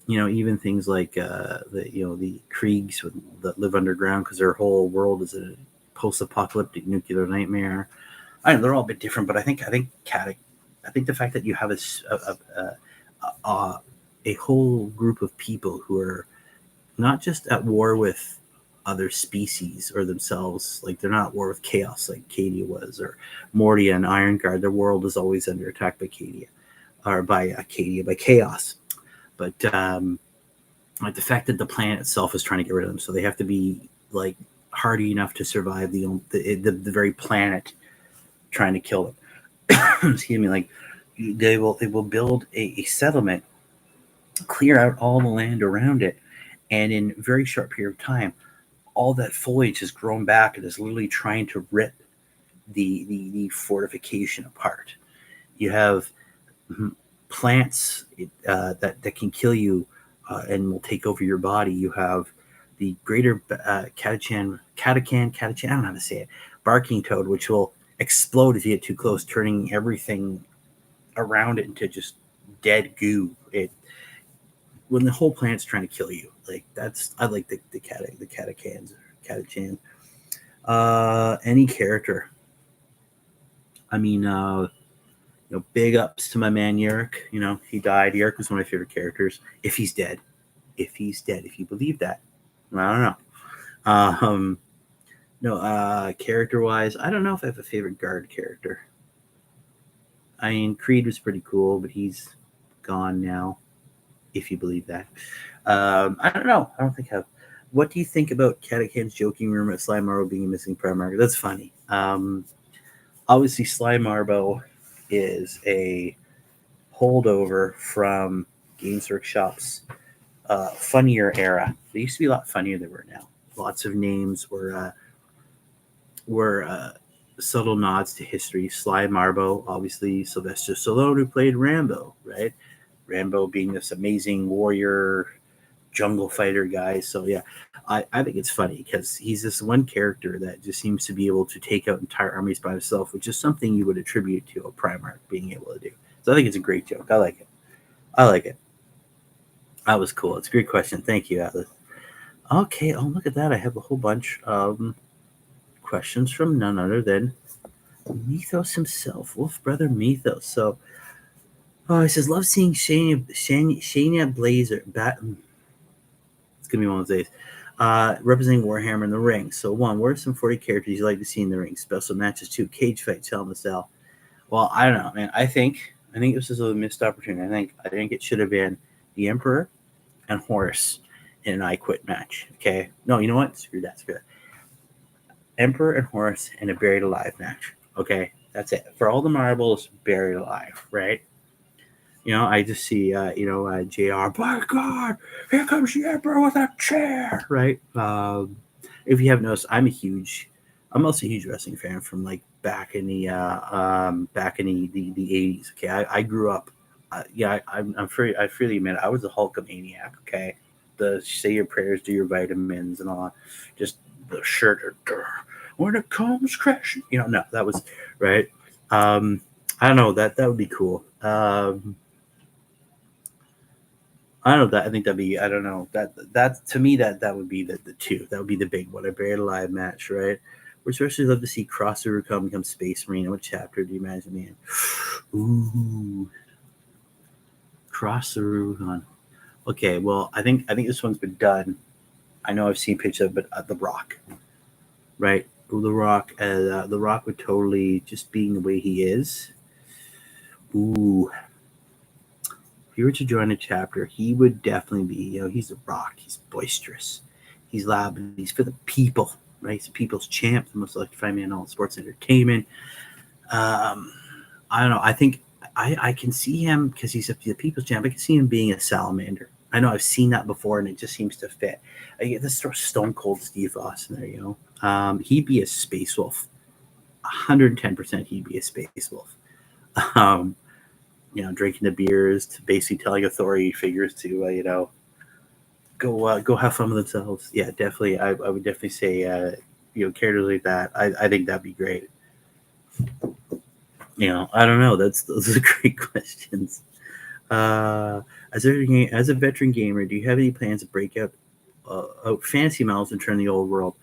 even things like the Kriegs that live underground because their whole world is a post-apocalyptic nuclear nightmare. I know they're all a bit different, but I think the fact that you have a whole group of people who are not just at war with other species or themselves, like they're not at war with chaos like Cadia was, or Mordia and Iron Guard. Their world is always under attack by Cadia, or by chaos. But like the fact that the planet itself is trying to get rid of them, so they have to be like hardy enough to survive the very planet trying to kill them. Excuse me. Like they will build a settlement, clear out all the land around it, and in a very short period of time, all that foliage has grown back and is literally trying to rip the fortification apart. You have plants that can kill you and will take over your body. You have the greater catachan, I don't know how to say it, barking toad, which will explode if you get too close, turning everything around it into just dead goo. When the whole planet's trying to kill you, like I like the catachans or catachan. Any character. I mean, big ups to my man Yurik. He died. Yurik was one of my favorite characters. If he's dead, if you believe that, I don't know. No, character wise, I don't know if I have a favorite guard character. I mean, Creed was pretty cool, but he's gone now. If you believe that, I don't know. I don't think I have. What do you think about Catacan's joking rumor of Sly Marbo being a missing Prime Market? That's funny. Obviously, Sly Marbo is a holdover from Games Workshop's funnier era. They used to be a lot funnier than they were now. Lots of names were subtle nods to history. Sly Marbo, obviously Sylvester Stallone, who played Rambo, right? Rambo being this amazing warrior, jungle fighter guy. So yeah, I think it's funny because he's this one character that just seems to be able to take out entire armies by himself, which is something you would attribute to a Primarch being able to do. So I think it's a great joke. I like it. That was cool. It's a great question. Thank you, Atlas. Okay. Oh, look at that. I have a whole bunch of questions from none other than Mythos himself, Wolf Brother Mythos. So, he says, love seeing Shania Blazer. It's going to be one of those days. Representing Warhammer in the ring. So, one, what are some 40 characters you like to see in the ring? Special matches, 2, cage fights, Hell in a Cell. Well, I don't know, man. I think this is a missed opportunity. I think it should have been the Emperor and Horus in an I Quit match. Okay. No, you know what? Screw that. Emperor and Horus in a Buried Alive match. Okay. That's it. For all the marbles, Buried Alive, right? I just see, JR, by God, here comes the Emperor with a chair, right? If you haven't noticed, I'm also a huge wrestling fan from like back in the 80s. Okay, I grew up. I freely admit I was a Hulkamaniac. Okay, the say your prayers, do your vitamins, and all. Just the shirt when it comes crashing. No, that was right. I don't know that would be cool. I don't know that. I think that'd be. I don't know that to me that would be the two. That would be the big one. A Buried Alive match, right? We'd especially love to see Crossover become Space Marine. What chapter do you imagine me in? Ooh, Cross the Rubicon. Okay, well, I think this one's been done. I know I've seen pictures of it, but The Rock, right? The Rock would totally just being the way he is. Ooh. If he were to join a chapter, he would definitely be, he's a Rock. He's boisterous. He's loud, but he's for the people, right? He's the people's champ, the most electrifying man in all sports entertainment. I don't know. I think I can see him because he's the people's champ. I can see him being a salamander. I know I've seen that before, and it just seems to fit. I get this sort of Stone Cold Steve Austin there, he'd be a space wolf. 110% he'd be a space wolf. Drinking the beers, to basically telling authority figures to, go have fun with themselves. Yeah, definitely. I would definitely say, characters like that. I think that'd be great. I don't know. Those are great questions. As a veteran gamer, do you have any plans to break out fantasy models and turn the old world?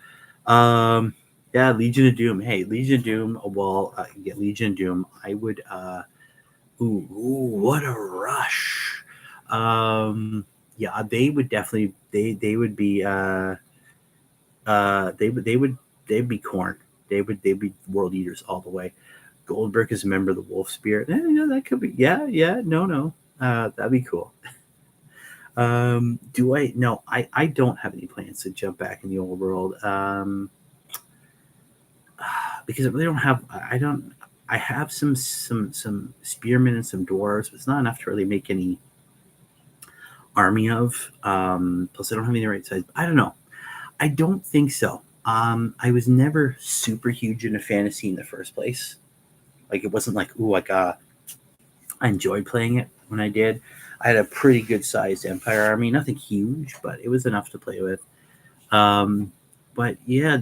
Um, yeah, Legion of Doom. Hey, Legion of Doom. Well, get Legion of Doom. I would. What a rush. Yeah, they would definitely. They would be. They'd be corn. They'd be world eaters all the way. Goldberg is a member of the Wolf Spirit. Yeah, that could be. Yeah. No. That'd be cool. Do I? No, I don't have any plans to jump back in the old world. Because I really don't have. I don't. I have some spearmen and some dwarves, but it's not enough to really make any army of. Plus, I don't have any right size. I don't know. I don't think so. I was never super huge into fantasy in the first place. Like it wasn't like, ooh, I enjoyed playing it when I did. I had a pretty good sized Empire army, nothing huge, but it was enough to play with. Um, but yeah,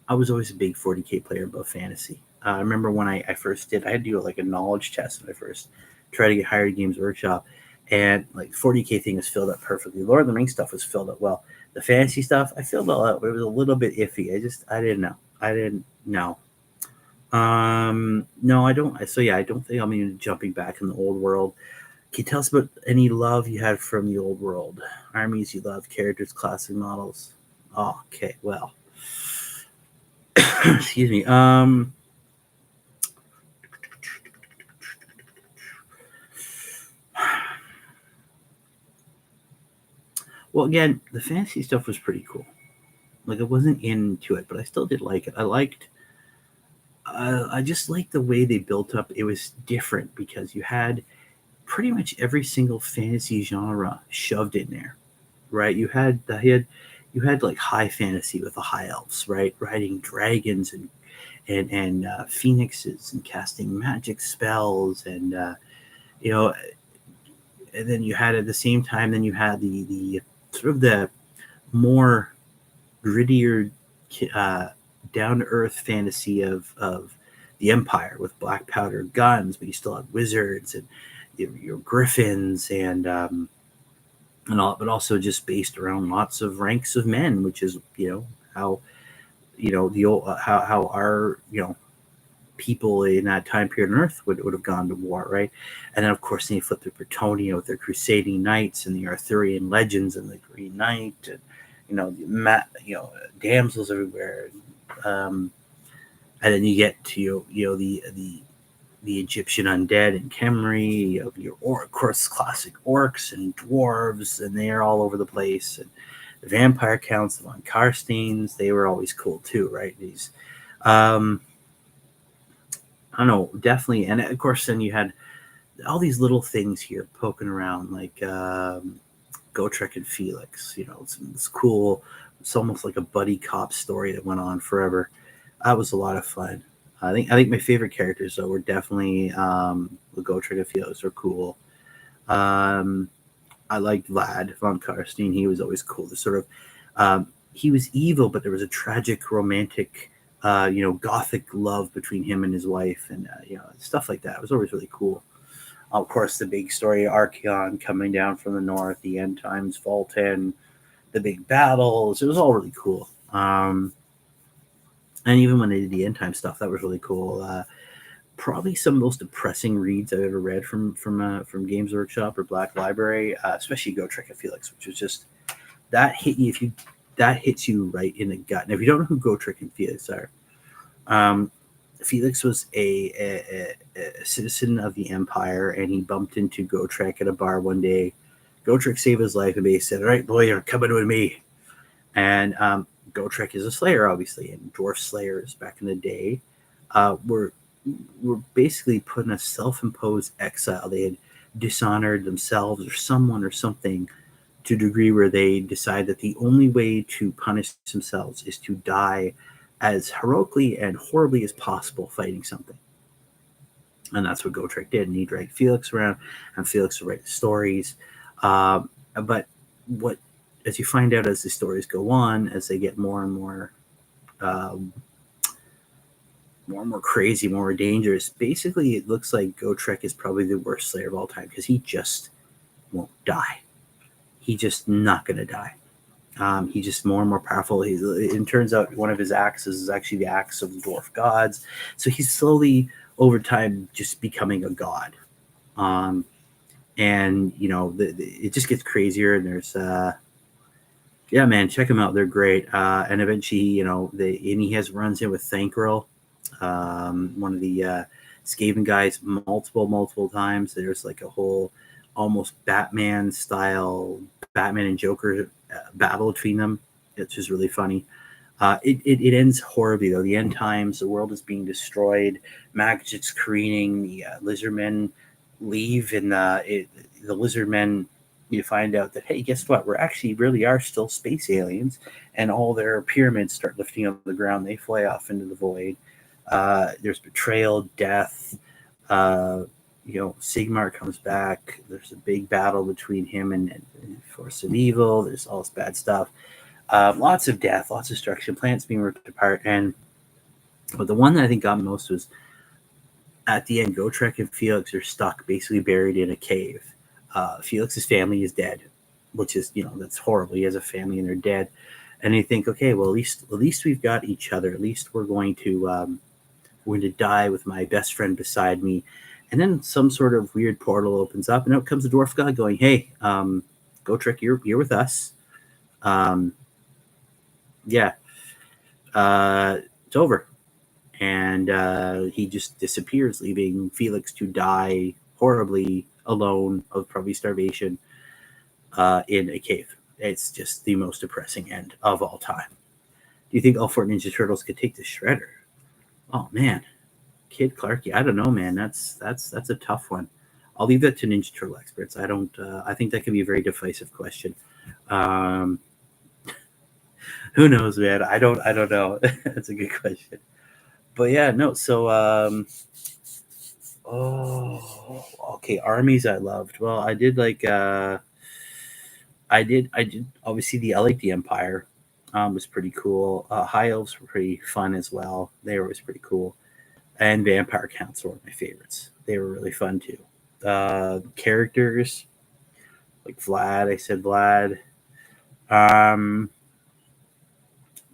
I was always a big 40K player above fantasy. I remember when I first did, I had to do like a knowledge test when I first tried to get hired at Games Workshop, and like 40K thing was filled up perfectly. Lord of the Rings stuff was filled up well. The fantasy stuff, I filled all out, but it was a little bit iffy. I didn't know. I didn't know. No, I don't. So yeah, I don't think I'm even jumping back in the old world. Can you tell us about any love you had from the old world? Armies you love, characters, classic models. Oh, okay, well, excuse me. Well, again, the fantasy stuff was pretty cool. Like I wasn't into it, but I still did like it. I just liked the way they built up. It was different because you had pretty much every single fantasy genre shoved in there, right? You had like high fantasy with the high elves, right? Riding dragons and phoenixes and casting magic spells you know, and then you had at the same time, then you had the sort of the more grittier, uh, down to earth fantasy of the Empire with black powder guns, but you still have wizards and your griffins and all, but also just based around lots of ranks of men, which is how the old how our people in that time period on Earth would have gone to war, right? And then of course then you flip to Bretonia with their crusading knights and the Arthurian legends and the Green Knight and damsels everywhere. Um, and then you get to the Egyptian undead and Khemri. You have of course, classic orcs and dwarves, and they're all over the place. And the vampire counts, the von Karsteins, they were always cool too, right? These, um, I don't know, definitely. And of course, then you had all these little things here poking around, like Gotrek and Felix. It's cool. It's almost like a buddy cop story that went on forever. That was a lot of fun. I think my favorite characters though were definitely the Gotrek and Felix are cool. Um, I liked Vlad von Karstein. He was always cool. The sort of he was evil, but there was a tragic, romantic, gothic love between him and his wife, and stuff like that. It was always really cool. Of course, the big story, Archeon coming down from the north, the end times, Volten, the big battles. It was all really cool. And even when they did the end time stuff, that was really cool. Probably some of the most depressing reads I've ever read from Games Workshop or Black Library, especially Gotrek and Felix, which was just that hit you if you that hits you right in the gut. And if you don't know who Gotrek and Felix are, Felix was a citizen of the Empire, and he bumped into Gotrek at a bar one day. Gotrek saved his life, and he said, "All right, boy, you're coming with me." And Gotrek is a slayer, obviously, and dwarf slayers back in the day were basically put in a self-imposed exile. They had dishonored themselves or someone or something to a degree where they decide that the only way to punish themselves is to die as heroically and horribly as possible fighting something. And that's what Gotrek did. And he dragged Felix around, and Felix would write the stories. But what, as you find out as the stories go on, as they get more and more more and more crazy, more dangerous. Basically, it looks like Gotrek is probably the worst Slayer of all time because he just won't die. He's just not going to die. He's just more and more powerful. It turns out one of his axes is actually the axe of the dwarf gods. So he's slowly, over time, just becoming a god. And it just gets crazier. And there's, yeah, man, check them out. They're great. And eventually, and he runs in with Thankril, one of the Skaven guys, multiple times. There's like a whole almost Batman style Batman and Joker battle between them. It's just really funny. It ends horribly though. The end times, the world is being destroyed, magic's careening, the lizard men leave, and the lizard men, you find out that, hey, guess what? We're actually really are still space aliens, and all their pyramids start lifting up the ground. They fly off into the void. There's betrayal, death. Sigmar comes back. There's a big battle between him and Force of Evil. There's all this bad stuff. Lots of death, lots of destruction, planets being ripped apart. But the one that I think got me most was at the end, Gotrek and Felix are stuck, basically buried in a cave. Felix's family is dead, which is, that's horrible. He has a family and they're dead. And you think, okay, well, at least we've got each other. At least we're going to die with my best friend beside me. And then some sort of weird portal opens up, and out comes the dwarf god going, hey, Gotrek, you're with us. Yeah, it's over. And he just disappears, leaving Felix to die horribly alone of probably starvation in a cave. It's just the most depressing end of all time. Do you think all 4 Ninja Turtles could take the Shredder? Oh, man. Kid Clarky, I don't know, man. That's a tough one. I'll leave that to Ninja Turtle experts. I don't. I think that could be a very divisive question. Who knows, man? I don't know. That's a good question. But yeah, no. So, okay. Armies I loved. Well, I did like. I did. Obviously, I like the Empire. Was pretty cool. High Elves were pretty fun as well. They were always pretty cool. And Vampire Counts were my favorites. They were really fun too. Characters like Vlad. I said Vlad.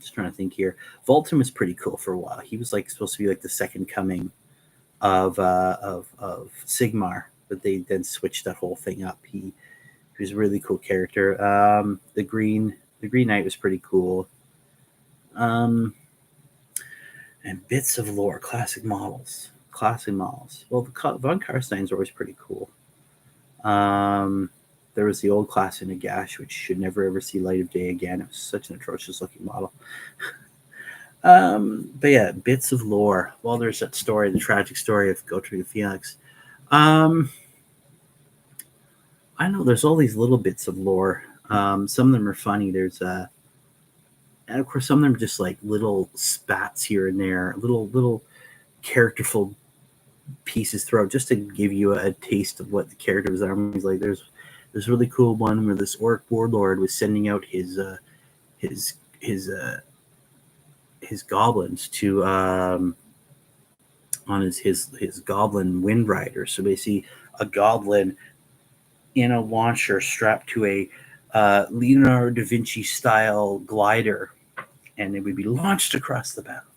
Just trying to think here. Volton was pretty cool for a while. He was like supposed to be like the second coming of Sigmar, but they then switched that whole thing up. He was a really cool character. The Green Knight was pretty cool. And bits of lore, classic models. Well, the von Karsteins are always pretty cool. There was the old class in Nagash, which should never ever see light of day again. It was such an atrocious looking model. But yeah, bits of lore. Well, there's that story, the tragic story of Gotrek and Felix. I know there's all these little bits of lore. Some of them are funny. There's and of course some of them are just like little spats here and there, little characterful pieces throughout, just to give you a taste of what the characters are. Like there's a really cool one where this orc warlord was sending out his goblins to on his goblin wind rider. So basically a goblin in a launcher strapped to a Leonardo da Vinci style glider, and they would be launched across the battle,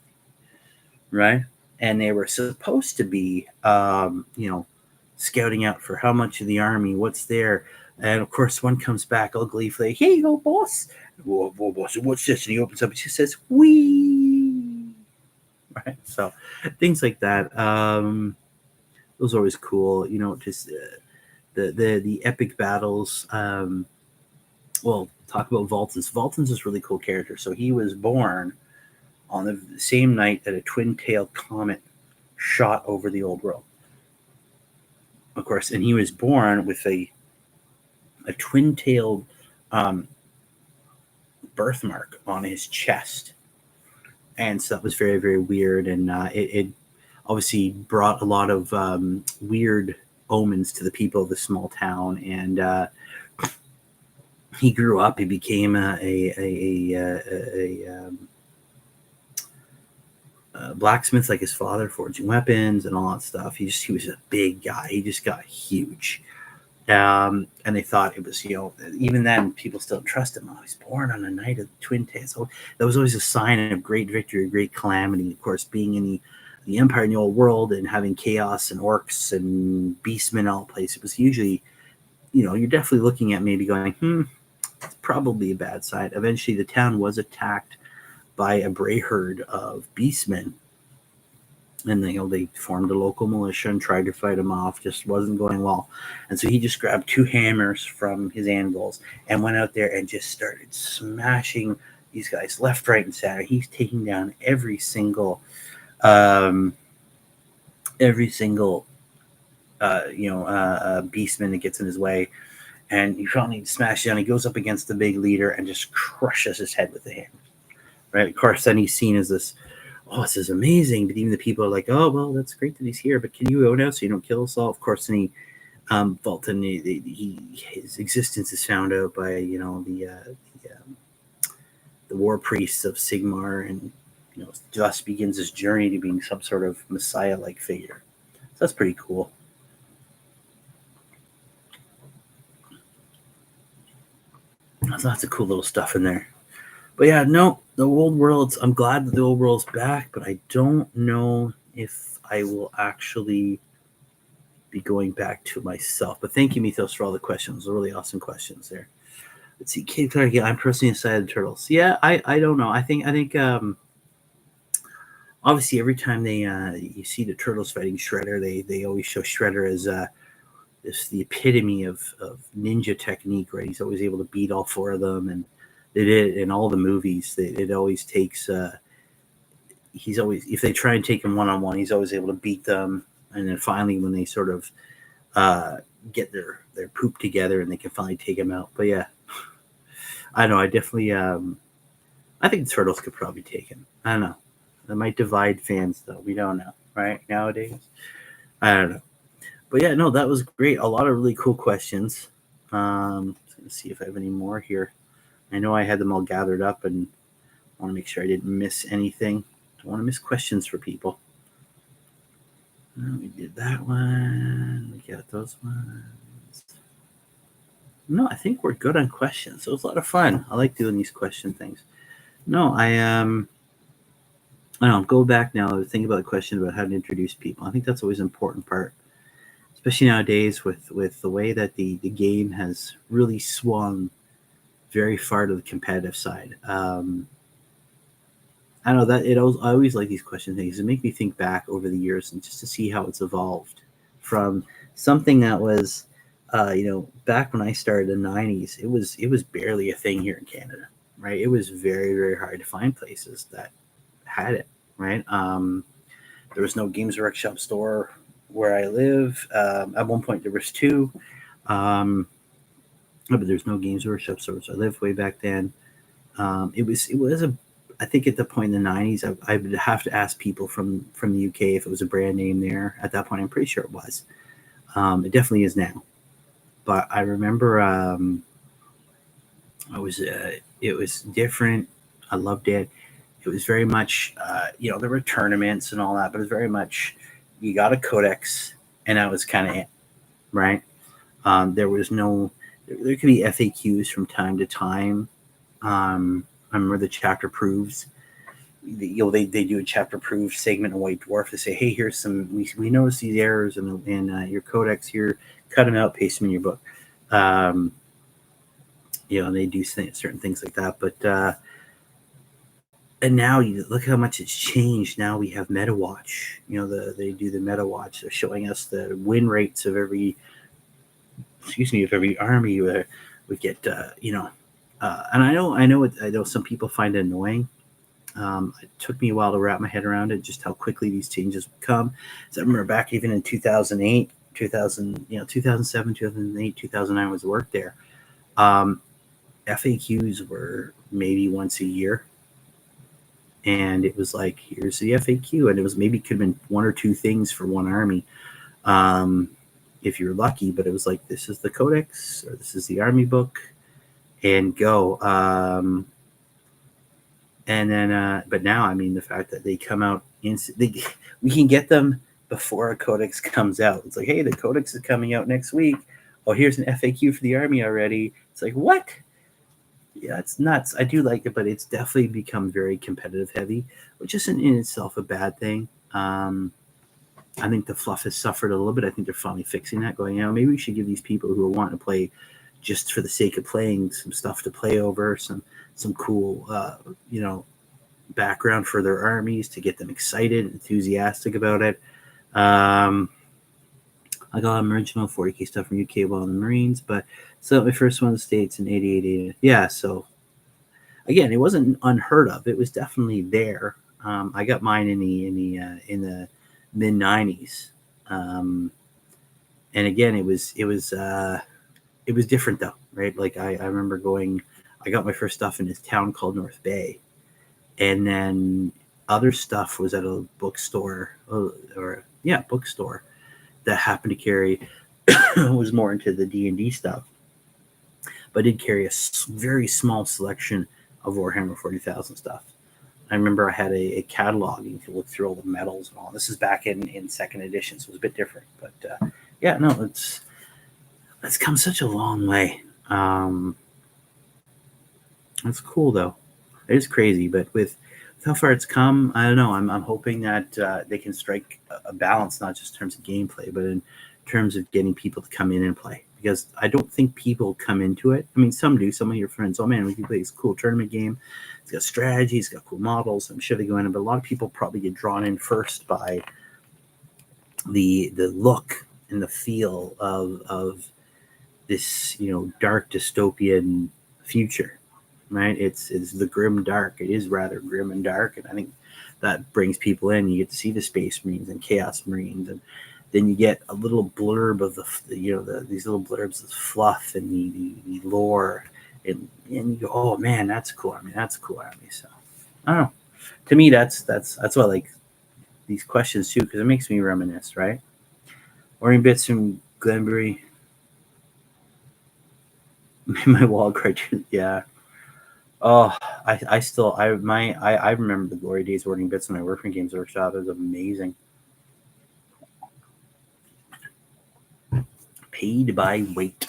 right? And they were supposed to be scouting out for how much of the army, what's there. And of course one comes back all gleefully, here you go, boss. Whoa, boss, what's this? And he opens up and she says, wee. Right? So things like that. Those are always cool. Just the epic battles. Well, talk about Voltons. Voltons is a really cool character. So he was born on the same night that a twin-tailed comet shot over the old world. Of course, and he was born with a twin-tailed birthmark on his chest. And so that was very, very weird. And it obviously brought a lot of weird omens to the people of the small town. And he grew up. He became blacksmith like his father, forging weapons and all that stuff. He was a big guy. He just got huge. And they thought it was, even then people still trust him. Oh, he's born on a night of twin tails. So that was always a sign of great victory, great calamity. Of course, being in the Empire in the old world and having chaos and orcs and beastmen all place, it was usually, you're definitely looking at maybe going, it's probably a bad sign. Eventually, the town was attacked by a bray herd of beastmen. And they formed a local militia and tried to fight him off. Just wasn't going well. And so he just grabbed 2 hammers from his anvils and went out there and just started smashing these guys left, right, and center. He's taking down every single beastman that gets in his way. And he finally smashes down. He goes up against the big leader and just crushes his head with the hammer. Right? Of course, then he's seen as this, this is amazing. But even the people are like, oh, well, that's great that he's here, but can you go now so you don't kill us all? Of course, then he, Vulcan, his existence is found out by, the war priests of Sigmar, and, thus begins his journey to being some sort of Messiah-like figure. So that's pretty cool. There's lots of cool little stuff in there. But yeah, no, the old worlds, I'm glad that the old world's back, but I don't know if I will actually be going back to myself. But thank you, Mythos, for all the questions. Those are really awesome questions there. Let's see, Kate Clark, I'm personally inside the Turtles. Yeah, I don't know. I think obviously every time you see the Turtles fighting Shredder, they always show Shredder as the epitome of ninja technique, right? He's always able to beat all 4 of them, and they did in all the movies. It always takes. He's always, if they try and take him one-on-one, he's always able to beat them. And then finally, when they sort of get their poop together, and they can finally take him out. But yeah, I don't know. I definitely. I think the Turtles could probably take him. I don't know. That might divide fans, though. We don't know, right? Nowadays, I don't know. But yeah, no, that was great. A lot of really cool questions. Let's see if I have any more here. I know I had them all gathered up, and I want to make sure I didn't miss anything. Don't want to miss questions for people. We did that one. We got those ones. No, I think we're good on questions. It was a lot of fun. I like doing these question things. No, I don't know, go back now and think about the question about how to introduce people. I think that's always an important part, especially nowadays with the way that the game has really swung very far to the competitive side. I don't know that I always like these question things. It make me think back over the years and just to see how it's evolved from something that was, back when I started in the 90s, it was barely a thing here in Canada, right? It was very, very hard to find places that had it, right? There was no Games Workshop store where I live. At one point there was 2. But there's no Games Workshop stores. I lived way back then. It was I think at the point in the 90s, I would have to ask people from the UK if it was a brand name there. At that point, I'm pretty sure it was. It definitely is now. But I remember it was different. I loved it. It was very much, there were tournaments and all that, but it was very much, you got a codex, and that was kind of it, right? There was no, there could be FAQs from time to time. I remember the chapter proofs. They do a chapter proof segment in White Dwarf. They say, hey, here's some, we noticed these errors in your codex here. Cut them out, paste them in your book. And they do certain things like that. But and now you look how much it's changed. Now we have MetaWatch. They do the MetaWatch. They're showing us the win rates of every army. We get and I know some people find it annoying. It took me a while to wrap my head around it, just how quickly these changes would come. So I remember back even in 2008, 2007, 2008, 2009 was the work there. FAQs were maybe once a year. And it was like, here's the FAQ. And it was maybe could have been 1 or 2 things for one army. If you're lucky, but it was like, this is the codex, or this is the army book, and go. And then, but now, I mean, the fact that they come out, we can get them before a codex comes out. It's like, hey, the codex is coming out next week. Oh, here's an FAQ for the army already. It's like, what? Yeah, it's nuts. I do like it, but it's definitely become very competitive heavy, which isn't in itself a bad thing. I think the fluff has suffered a little bit. I think they're finally fixing that, going, maybe we should give these people who want to play just for the sake of playing some stuff to play over, some cool, background for their armies to get them excited, enthusiastic about it. I got original 40K stuff from UK while in the Marines, but so my first one in the States in 88. Yeah, so again, it wasn't unheard of. It was definitely there. I got mine in the mid 90s, and again, it was different though, right? Like I remember going. I got my first stuff in this town called North Bay, and then other stuff was at a bookstore bookstore that happened to carry was more into the D&D stuff, but did carry a very small selection of Warhammer 40,000 stuff. I remember I had a catalog, and you could look through all the medals and all. This is back in second edition, so it was a bit different. But it's come such a long way. That's cool though. It is crazy, but with how far it's come, I don't know. I'm hoping that they can strike a balance, not just in terms of gameplay, but in terms of getting people to come in and play. Because I don't think people come into it. I mean, some do. Some of your friends, oh man, we can play this cool tournament game. It's got strategy. It's got cool models. I'm sure they go in, but a lot of people probably get drawn in first by the look and the feel of this, dark dystopian future. Right, it's the grim dark. It is rather grim and dark, and I think that brings people in. You get to see the Space Marines and Chaos Marines, and then you get a little blurb of these little blurbs of fluff and the lore, and you go, oh man, that's cool. I mean, that's a cool army. So I don't know. To me, that's why I like these questions too, because it makes me reminisce. Right, Ordering bits from Glenbury. My wall criteria, yeah. Oh, I remember the glory days ordering bits when I worked for Games Workshop. It was amazing. Paid by weight.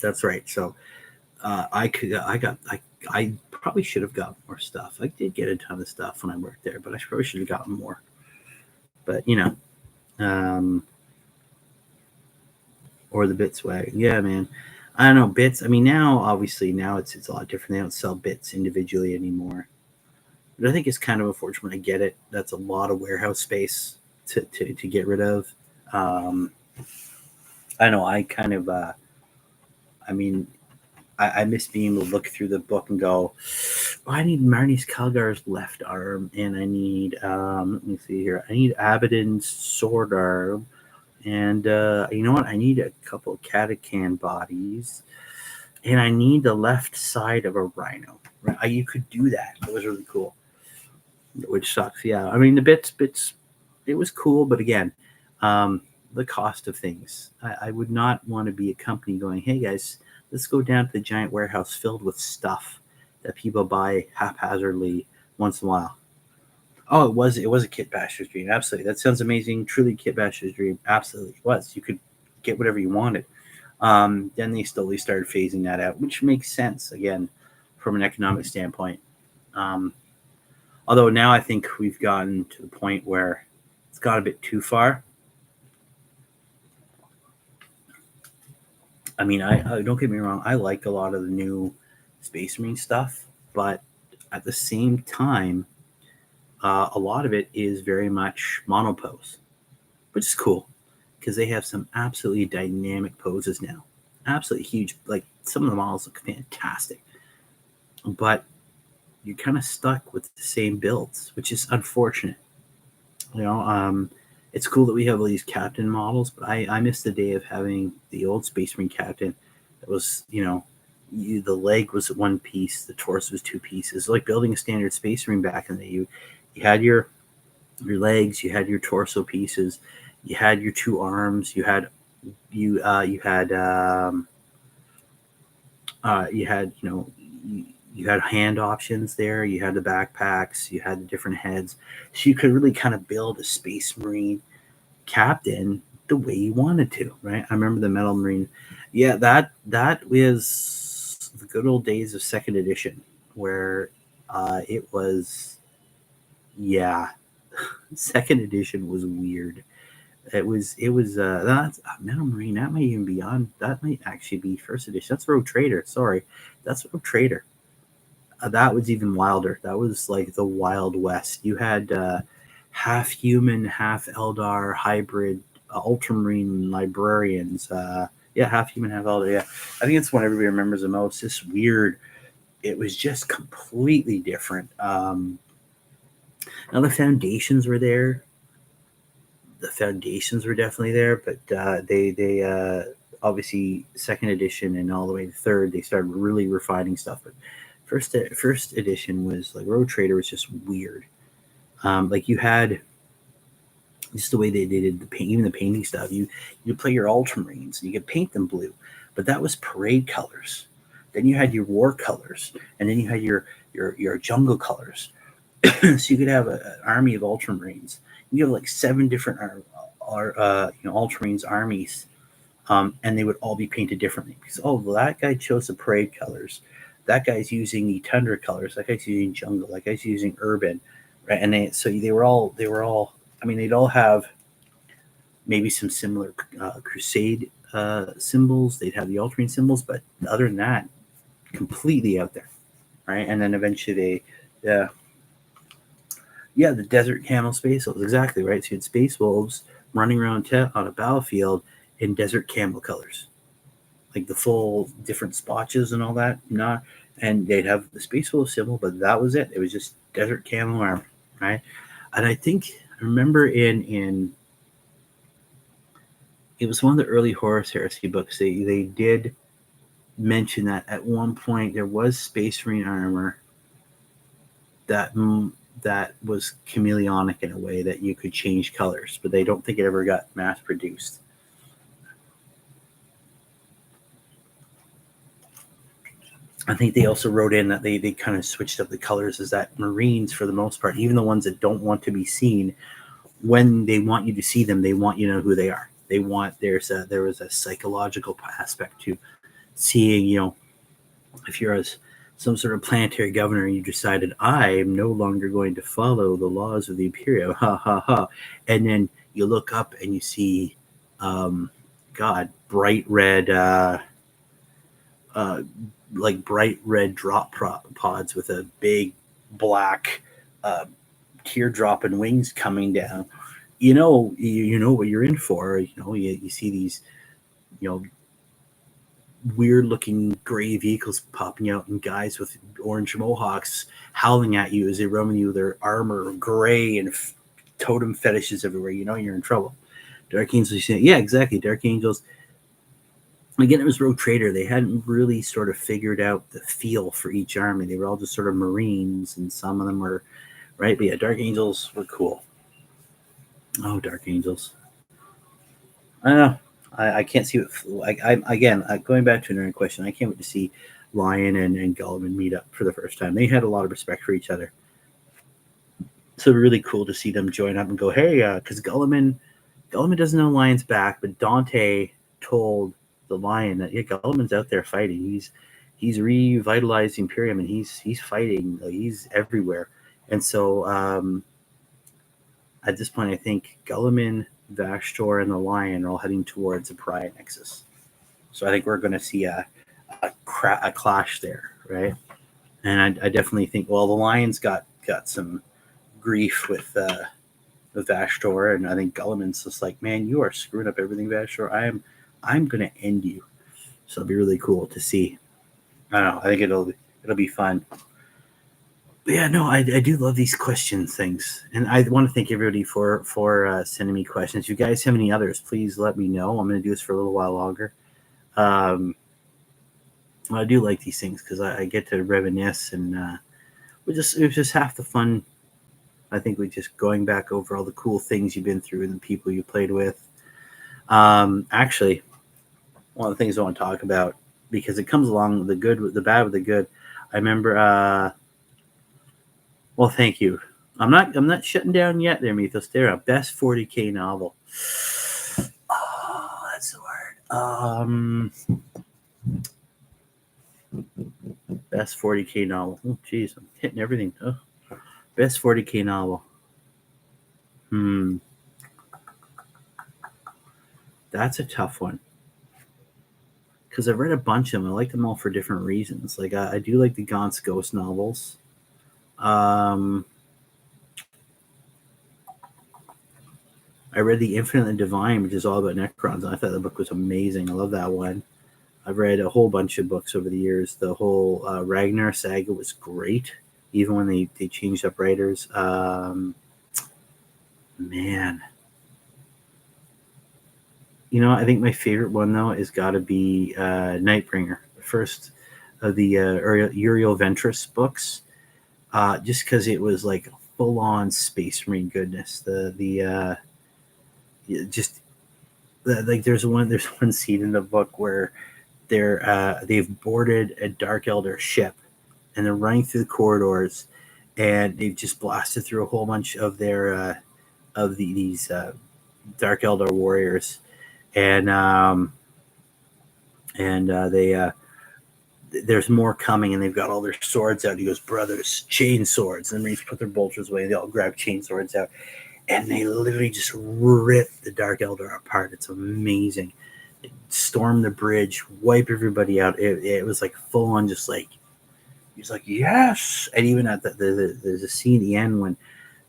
That's right. So I probably should have got more stuff. I did get a ton of stuff when I worked there, but I probably should have gotten more. But or the bits way. Yeah, man. I don't know, bits. I mean, now it's a lot different. They don't sell bits individually anymore. But I think it's kind of unfortunate. I get it. That's a lot of warehouse space to get rid of. I know. I kind of. I miss being able to look through the book and go, I need Marnie's Calgar's left arm, and I need. Let me see here. I need Abaddon's sword arm. And you know what? I need a couple of Catachan bodies. And I need the left side of a rhino. Right? You could do that. It was really cool. Which sucks. Yeah. I mean, the bits, it was cool. But again, the cost of things. I would not want to be a company going, hey, guys, let's go down to the giant warehouse filled with stuff that people buy haphazardly once in a while. Oh, it was a kit basher's dream. Absolutely. That sounds amazing. Truly kit basher's dream. Absolutely. It was. You could get whatever you wanted. Then they slowly started phasing that out, which makes sense, again, from an economic standpoint. Although now I think we've gotten to the point where it's got a bit too far. I mean, I don't get me wrong. I like a lot of the new Space Marine stuff, but at the same time, a lot of it is very much monopose, which is cool because they have some absolutely dynamic poses now. Absolutely huge. Like, some of the models look fantastic, but you're kind of stuck with the same builds, which is unfortunate. It's cool that we have all these captain models, but I miss the day of having the old Space Marine captain that was, the leg was one piece, the torso was two pieces. Like building a standard Space Marine back in the day. You had your legs, you had your torso pieces, you had your two arms, you had You had hand options there. You had the backpacks. You had the different heads, so you could really kind of build a Space Marine captain the way you wanted to, right? I remember the Metal Marine. Yeah, that was the good old days of second edition, where it was, yeah, second edition was weird. It was that's Metal Marine. That might even be on. That might actually be first edition. That's Rogue Trader. Sorry, that's Rogue Trader. That was even wilder. That was like the Wild West. You had half human, half Eldar hybrid Ultramarine librarians. Yeah, half human, half Eldar. Yeah, I think it's one everybody remembers the most. This weird. It was just completely different. Now the foundations were there. The foundations were definitely there, but they obviously second edition and all the way to third they started really refining stuff. But first edition was like Road Trader was just weird. Like you had just the way they did the paint, even the painting stuff. You play your Ultramarines and you could paint them blue, but that was parade colors. Then you had your war colors, and then you had your jungle colors. So you could have an army of Ultramarines. You have like 7 different Ultramarines armies, and they would all be painted differently because well, that guy chose the parade colors, that guy's using the tundra colors, that guy's using jungle, that guy's using urban, right? And they were all. I mean, they'd all have maybe some similar crusade symbols. They'd have the Ultramarine symbols, but other than that, completely out there, right? And then eventually yeah, the desert camel space wolves, exactly right. So you had space wolves running around on a battlefield in desert camel colors, like the full different spotches and all that. Not, and they'd have the space wolf symbol, but that was it. It was just desert camel armor, right? And I remember in it was one of the early Horus Heresy books. They did mention that at one point there was Space Marine armor that was chameleonic in a way that you could change colors, but they don't think it ever got mass produced. I think they also wrote in that they kind of switched up the colors, is that Marines, for the most part, even the ones that don't want to be seen, when they want you to see them, they want you to know who they are. They want there was a psychological aspect to seeing, if you're some sort of planetary governor and you decided I'm no longer going to follow the laws of the Imperium, ha ha ha, and then you look up and you see, bright red, like bright red drop pods with a big black teardrop and wings coming down. You know what you're in for. You see these, weird looking gray vehicles popping out and guys with orange mohawks howling at you as they run you with their armor gray and totem fetishes everywhere. You're in trouble. Dark Angels, yeah, exactly. Dark Angels. Again, it was Rogue Trader. They hadn't really sort of figured out the feel for each army. They were all just sort of Marines, and some of them were right. But yeah, Dark Angels were cool. Oh, Dark Angels. I don't know. I can't see what. Again, going back to another question, I can't wait to see Lion and Gulliman meet up for the first time. They had a lot of respect for each other, so really cool to see them join up and go, hey, because Gulliman doesn't know Lion's back, but Dante told the Lion that Gulliman's out there fighting. He's revitalized the Imperium, and he's fighting. He's everywhere, and so at this point, I think Gulliman, Vashtor, and the Lion are all heading towards a Pariah Nexus. So I think we're going to see a clash there, right? And I definitely think, well, the Lion's got some grief with Vashtor, and I think Gulliman's just like, man, you are screwing up everything, Vashtor. I'm going to end you. So it'll be really cool to see. I don't know. I think it'll be fun. But yeah, no, I do love these question things, and I want to thank everybody for sending me questions. If you guys have any others, please let me know. I'm going to do this for a little while longer. I do like these things because I get to reminisce, and it was just half the fun. I think we just going back over all the cool things you've been through and the people you played with. Actually, one of the things I want to talk about, because it comes along with the good, the bad with the good. I remember. Well, thank you. I'm not shutting down yet. There, Mythos. There, a best 40K novel. Oh, that's the word. Best 40K novel. Oh, jeez, I'm hitting everything. Oh. Best 40K novel. That's a tough one. Because I've read a bunch of them. I like them all for different reasons. Like I do like the Gaunt's Ghost novels. I read The Infinite and Divine, which is all about Necrons, and I thought the book was amazing. I love that one. I've read a whole bunch of books over the years. The whole Ragnar saga was great, even when they changed up writers. Man. You know, I think my favorite one, though, has got to be Nightbringer, the first of the Uriel Ventris books, just because it was like full-on Space Marine goodness. Like there's one scene in the book where they've boarded a Dark Elder ship and they're running through the corridors, and they've just blasted through a whole bunch of these Dark Elder warriors, and there's more coming, and they've got all their swords out. He goes, brothers, chain swords. And the Marines put their bolters away, and they all grab chain swords out, and they literally just rip the Dark Elder apart. It's amazing. They storm the bridge, wipe everybody out. It was like full on, just like he's like, yes. And even at there's a scene at the end when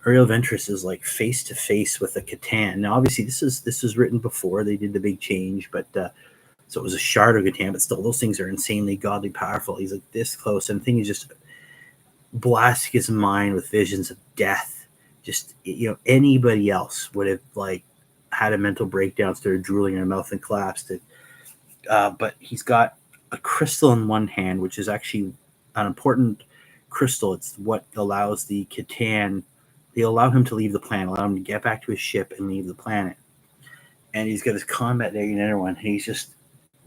Uriel Ventris is like face to face with a Catan. Now, obviously, this was written before they did the big change, but so it was a shard of Catan, but still, those things are insanely godly powerful. He's like this close, and the thing is just blasting his mind with visions of death. Just, you know, anybody else would have like had a mental breakdown, started drooling in their mouth and collapsed. But he's got a crystal in one hand, which is actually an important crystal. It's what allows the Catan. They allow him to leave the planet, allow him to get back to his ship and leave the planet. And he's got his combat day and everyone. And he's just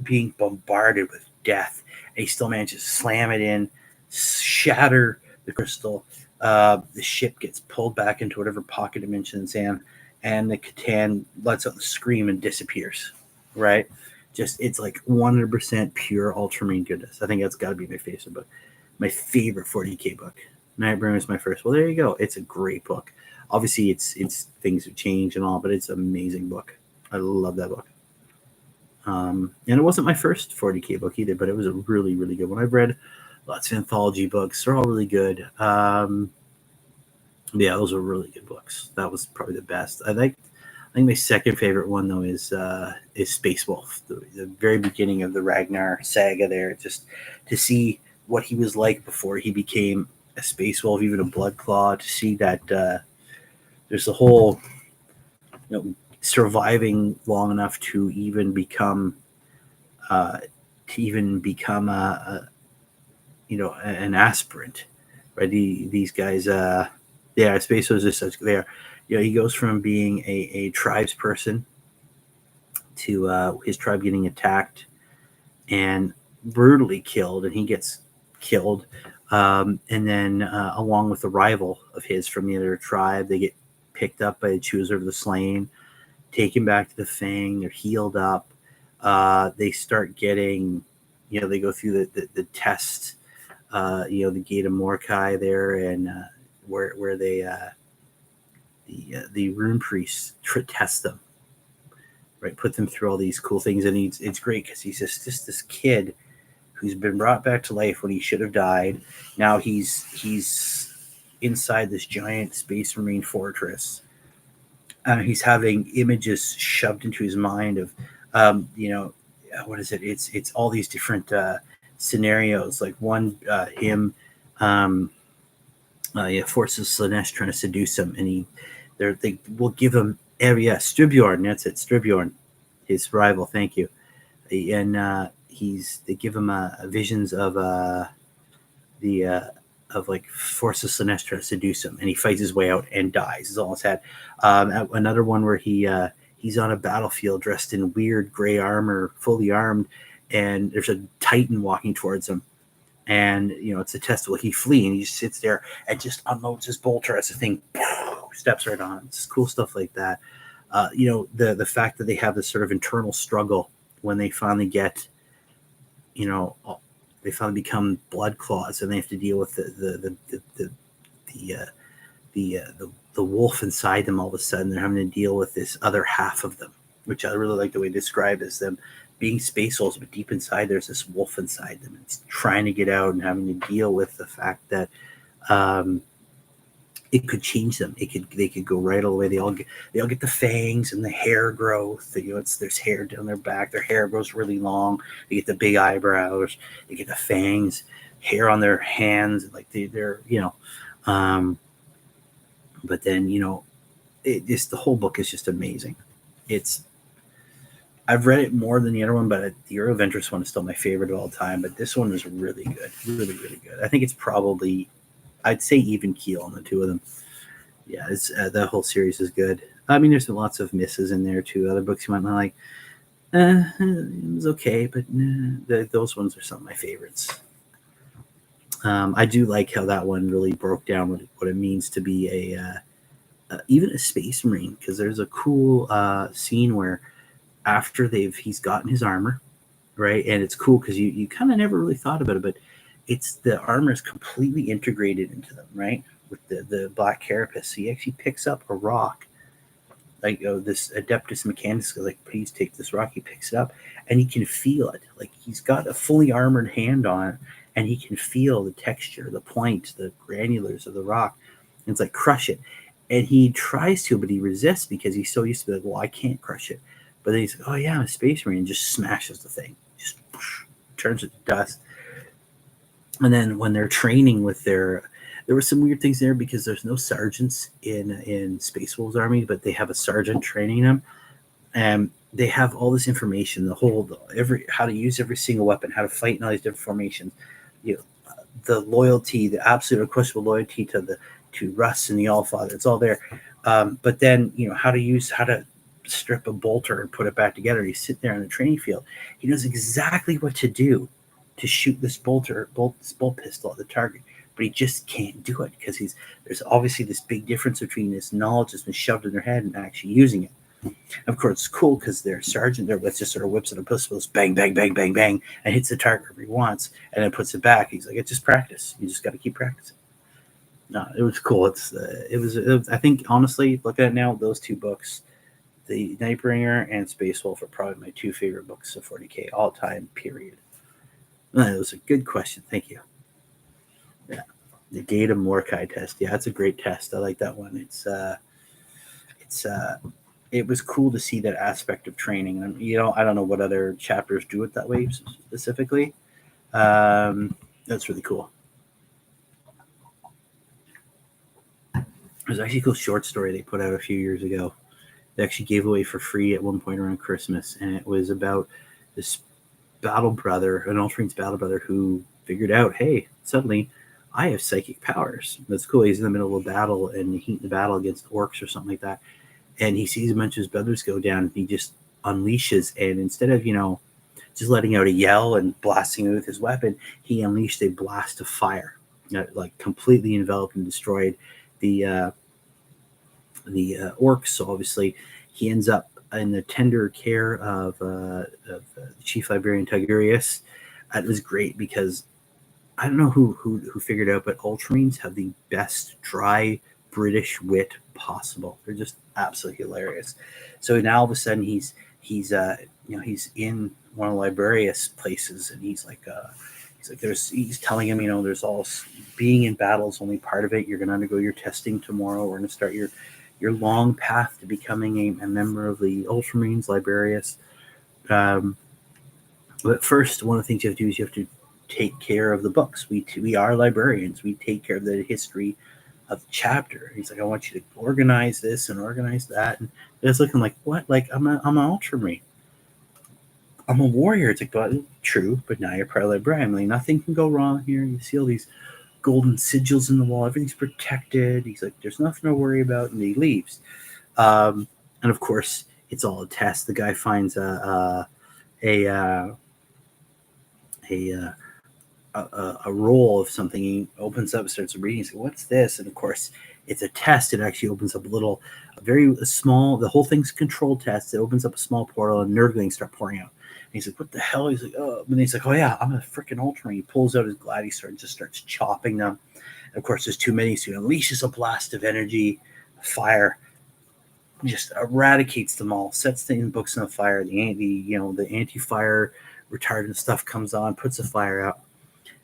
being bombarded with death. And he still manages to slam it in, shatter the crystal. The ship gets pulled back into whatever pocket dimension it's in, and the Catan lets out the scream and disappears. Right? Just, it's like 100% pure Ultramarine goodness. I think that's got to be my favorite book. My favorite 40K book. Nightbringer is my first. Well, there you go. It's a great book. Obviously, it's things have changed and all, but it's an amazing book. I love that book. And it wasn't my first 40K book either, but it was a really, really good one. I've read lots of anthology books. They're all really good. Yeah, those were really good books. That was probably the best. I think my second favorite one, though, is Space Wolf. The very beginning of the Ragnar saga there, just to see what he was like before he became a Space Wolf, even a Blood Claw, to see that there's a whole, you know, surviving long enough to even become a an aspirant, right? These guys, Space Wolves is such there. You know, he goes from being a tribes person to his tribe getting attacked and brutally killed, and he gets killed. And then along with a rival of his from the other tribe, they get picked up by the Chooser of the Slain, taken back to the Fang. They're healed up. They start getting, you know, they go through the test, the Gate of Mordecai there, and where they the rune priests test them, right? Put them through all these cool things, and it's great because he's just this kid who's been brought back to life when he should have died. Now he's inside this giant Space Marine fortress. He's having images shoved into his mind of, what is it? It's all these different scenarios. Like one, him, forces Slanesh trying to seduce him, and they will give him Stribjorn. That's it, Stribjorn, his rival. Thank you. And they give him visions of like forces Slanesh trying to seduce him, and he fights his way out and dies. Is all it's had. Another one where he's on a battlefield dressed in weird gray armor, fully armed, and there's a Titan walking towards him, And it's a test. Will he flee? And he just sits there and just unloads his bolter as the thing steps right on. It's cool stuff like that. The fact that they have this sort of internal struggle when they finally get, they finally become blood claws, and they have to deal with the wolf inside them. All of a sudden, they're having to deal with this other half of them, which I really like the way they describe as them being space souls, but deep inside there's this wolf inside them. It's trying to get out and having to deal with the fact that it could change them. They could go right all the way. They all get the fangs and the hair growth. There's hair down their back. Their hair grows really long. They get the big eyebrows. They get the fangs, hair on their hands. Like they're. But then the whole book is just amazing. I've read it more than the other one, but the Euroventress one is still my favorite of all time. But this one is really good, really, really good. I think it's probably, I'd say, even keel on the two of them. Yeah, it's the whole series is good. I mean, there's lots of misses in there too. Other books you might not like. It was okay, but those ones are some of my favorites. I do like how that one really broke down what it means to be even a space marine, because there's a cool scene where after he's gotten his armor, right? And it's cool because you kind of never really thought about it, but the armor is completely integrated into them, right? With the black carapace. So he actually picks up a rock, like this Adeptus Mechanicus, like, please take this rock. He picks it up and he can feel it. Like, he's got a fully armored hand on it, and he can feel the texture, the point, the granulars of the rock. And it's like, crush it. And he tries to, but he resists because he's so used to be like, well, I can't crush it. But then he's like, oh yeah, I'm a space marine, and just smashes the thing, just turns it to dust. And then when they're training with there were some weird things there because there's no sergeants in Space Wolves Army, but they have a sergeant training them, and they have all this information, how to use every single weapon, how to fight in all these different formations, the loyalty, the absolute unquestionable loyalty to Russ and the Allfather. It's all there. But then how to strip a bolter and put it back together. He's sitting there on the training field. He knows exactly what to do to shoot this bolt pistol at the target, but he just can't do it because there's obviously this big difference between this knowledge that's been shoved in their head and actually using it. Of course, it's cool because their sergeant there just sort of whips it a pistol, bang, bang, bang, bang, bang, and hits the target wherever he wants, and then puts it back. He's like, it's just practice. You just got to keep practicing. No, it was cool. It was. I think, honestly, looking at it now, those two books, the Nightbringer and Space Wolf, are probably my two favorite books of 40K all time, period. That was a good question. Thank you. Yeah. The Gate of Mordecai test. Yeah, that's a great test. I like that one. It was cool to see that aspect of training. And, I don't know what other chapters do it that way specifically. That's really cool. There's actually a cool short story they put out a few years ago. They actually gave away for free at one point around Christmas, and it was about this battle brother, an Ultramarines battle brother, who figured out, hey, suddenly I have psychic powers. That's cool. He's in the middle of a battle, and he's in the battle against orcs or something like that, and he sees a bunch of his brothers go down, and he just unleashes, and instead of just letting out a yell and blasting it with his weapon, he unleashed a blast of fire, like completely enveloped and destroyed the orcs. So obviously he ends up in the tender care of Chief Librarian Tigurius. It was great because I don't know who figured out, but Ultramarines have the best dry British wit possible. They're just absolutely hilarious. So now all of a sudden he's in one of the Librarius places, and he's telling him, there's all, being in battle is only part of it. You're going to undergo your testing tomorrow. We're going to start your long path to becoming a member of the Ultramarines, Librarius. But first, one of the things you have to do is you have to take care of the books. We are librarians. We take care of the history of the chapter. He's like, I want you to organize this and organize that. And it's looking like, what? Like, I'm an Ultramarine. I'm a warrior. It's like, but true, but now you're part of librarian. Like, nothing can go wrong here. You see all these golden sigils in the wall. Everything's protected. He's like, there's nothing to worry about, and he leaves. And of course, it's all a test. The guy finds a a roll of something. He opens up, starts reading. He's like, "What's this?" And of course, it's a test. It actually opens up a very small. The whole thing's a controlled test. It opens up a small portal, and nerdlings start pouring out. And he's like, "What the hell?" He's like, "Oh," and he's like, "Oh yeah, I'm a freaking Ultramarine." He pulls out his gladiator sword and just starts chopping them. And of course, there's too many, so he unleashes a blast of energy, fire, just eradicates them all, sets things books on fire. The anti-fire retardant stuff comes on, puts the fire out.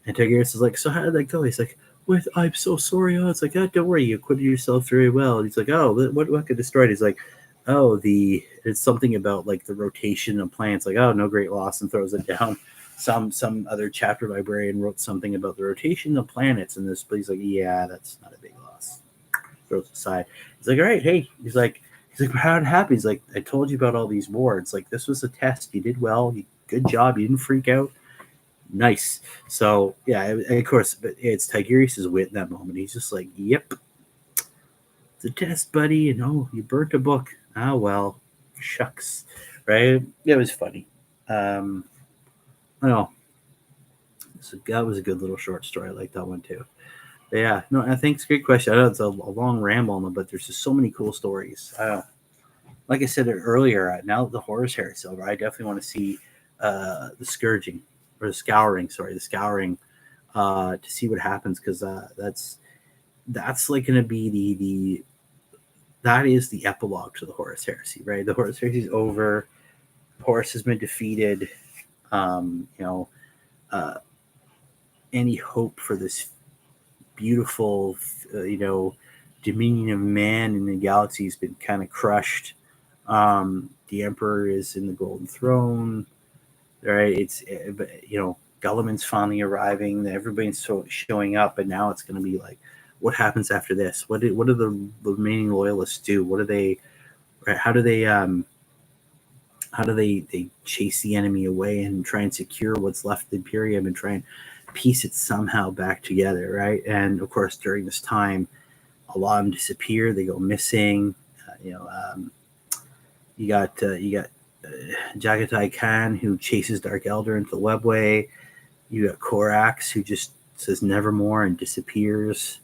And Tigris is like, "So how did that go?" He's like, "What? I'm so sorry." Oh, it's like, "Oh, don't worry, you acquitted yourself very well." And he's like, "Oh, what got destroyed?" He's like, "Oh, it's something about like the rotation of planets." Like, "Oh, no great loss," and throws it down. Some other chapter librarian wrote something about the rotation of planets in this, but he's like, "Yeah, that's not a big loss." Throws it aside. He's like, "All right, hey." He's like, "How did it happen?" He's like, "I told you about all these wards. Like, this was a test. You did well. Good job. You didn't freak out. Nice." So yeah, of course, but it's Tigurius' wit in that moment. He's just like, "Yep, it's a test, buddy. And oh, you burnt a book. Ah, well, shucks." Right? It was funny. I know. So that was a good little short story. I like that one too. But yeah, no, I think it's a great question. I know it's a long ramble, but there's just so many cool stories. Like I said earlier, now that the Horus hair is over, I definitely want to see the scourging or the scouring. Sorry, the scouring to see what happens, because that's like going to be that is the epilogue to the Horus Heresy, right? The Horus Heresy is over. Horus has been defeated. Um, you know, uh, any hope for this beautiful, dominion of man in the galaxy has been kind of crushed. The Emperor is in the Golden Throne, right? Gulliman's finally arriving. Everybody's showing up, and now it's going to be like, what happens after this? What do the remaining loyalists do? What do they? Right, how do they chase the enemy away and try and secure what's left of the Imperium and try and piece it somehow back together, right? And of course, during this time, a lot of them disappear. They go missing. You got Jagatai Khan, who chases Dark Elder into the webway. You got Korax, who just says nevermore and disappears.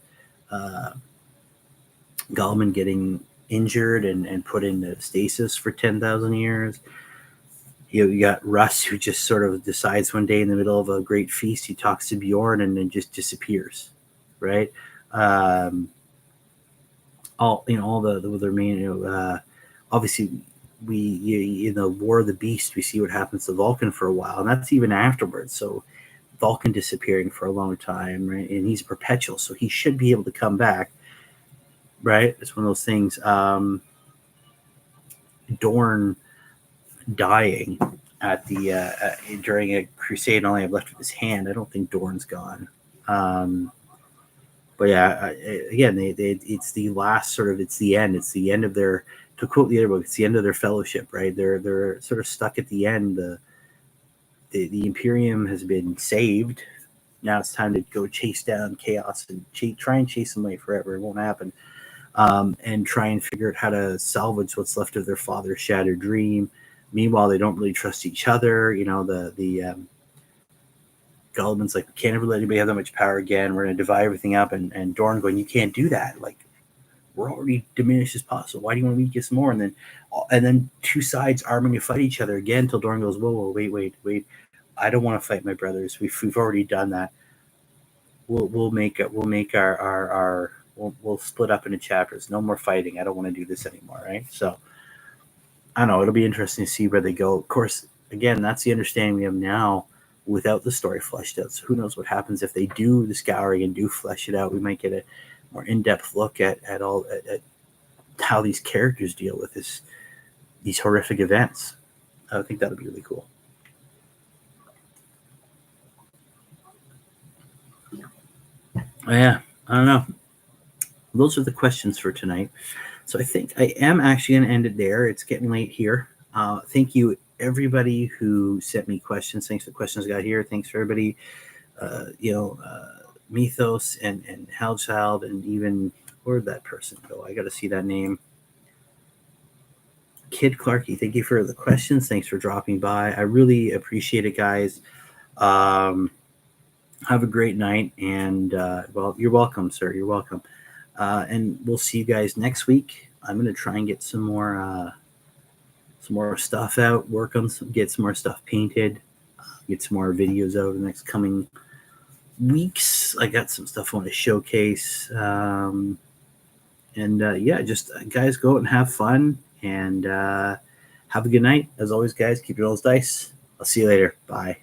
Gulliman getting injured and put into stasis for 10,000 years. You got Russ, who just sort of decides one day in the middle of a great feast, he talks to Bjorn and then just disappears, right? All the main, obviously in the War of the Beast, we see what happens to Vulcan for a while, and that's even afterwards. So Vulcan disappearing for a long time, right? And he's perpetual, so he should be able to come back, right? It's one of those things. Dorn dying at the during a crusade, and all I have left with his hand. I don't think Dorn's gone. But yeah, again, it's the last sort of, it's the end. It's the end of their, to quote the other book, it's the end of their fellowship, right? They're sort of stuck at the end. The Imperium has been saved. Now it's time to go chase down chaos and try and chase them away forever. It won't happen. And try and figure out how to salvage what's left of their father's shattered dream. Meanwhile, they don't really trust each other. The Gulliman's like, we can't ever let anybody have that much power again. We're going to divide everything up. And Dorn going, you can't do that. Like, we're already diminished as possible. Why do you want to get some more? And then two sides arming to fight each other again until Dorn goes, whoa, wait. I don't want to fight my brothers. We've already done that. We'll split up into chapters. No more fighting. I don't want to do this anymore, right? So I don't know. It'll be interesting to see where they go. Of course, again, that's the understanding we have now without the story fleshed out. So who knows what happens if they do the scouring and do flesh it out. We might get a more in-depth look at how these characters deal with these horrific events. I think that'll be really cool. Yeah, I don't know. Those are the questions for tonight. So I think I am actually going to end it there. It's getting late here. Thank you, everybody who sent me questions. Thanks for the questions I got here. Thanks for everybody, Mythos and Hellchild, and even, where'd that person go? I got to see that name. Kid Clarky, thank you for the questions. Thanks for dropping by. I really appreciate it, guys. have a great night. And well, you're welcome, sir. You're welcome. And we'll see you guys next week. I'm gonna try and get some more stuff out. Work on get some more stuff painted. Get some more videos out in the next coming weeks. I got some stuff I want to showcase. And yeah, just guys, go out and have fun and have a good night. As always, guys, keep your rolls dice. I'll see you later. Bye.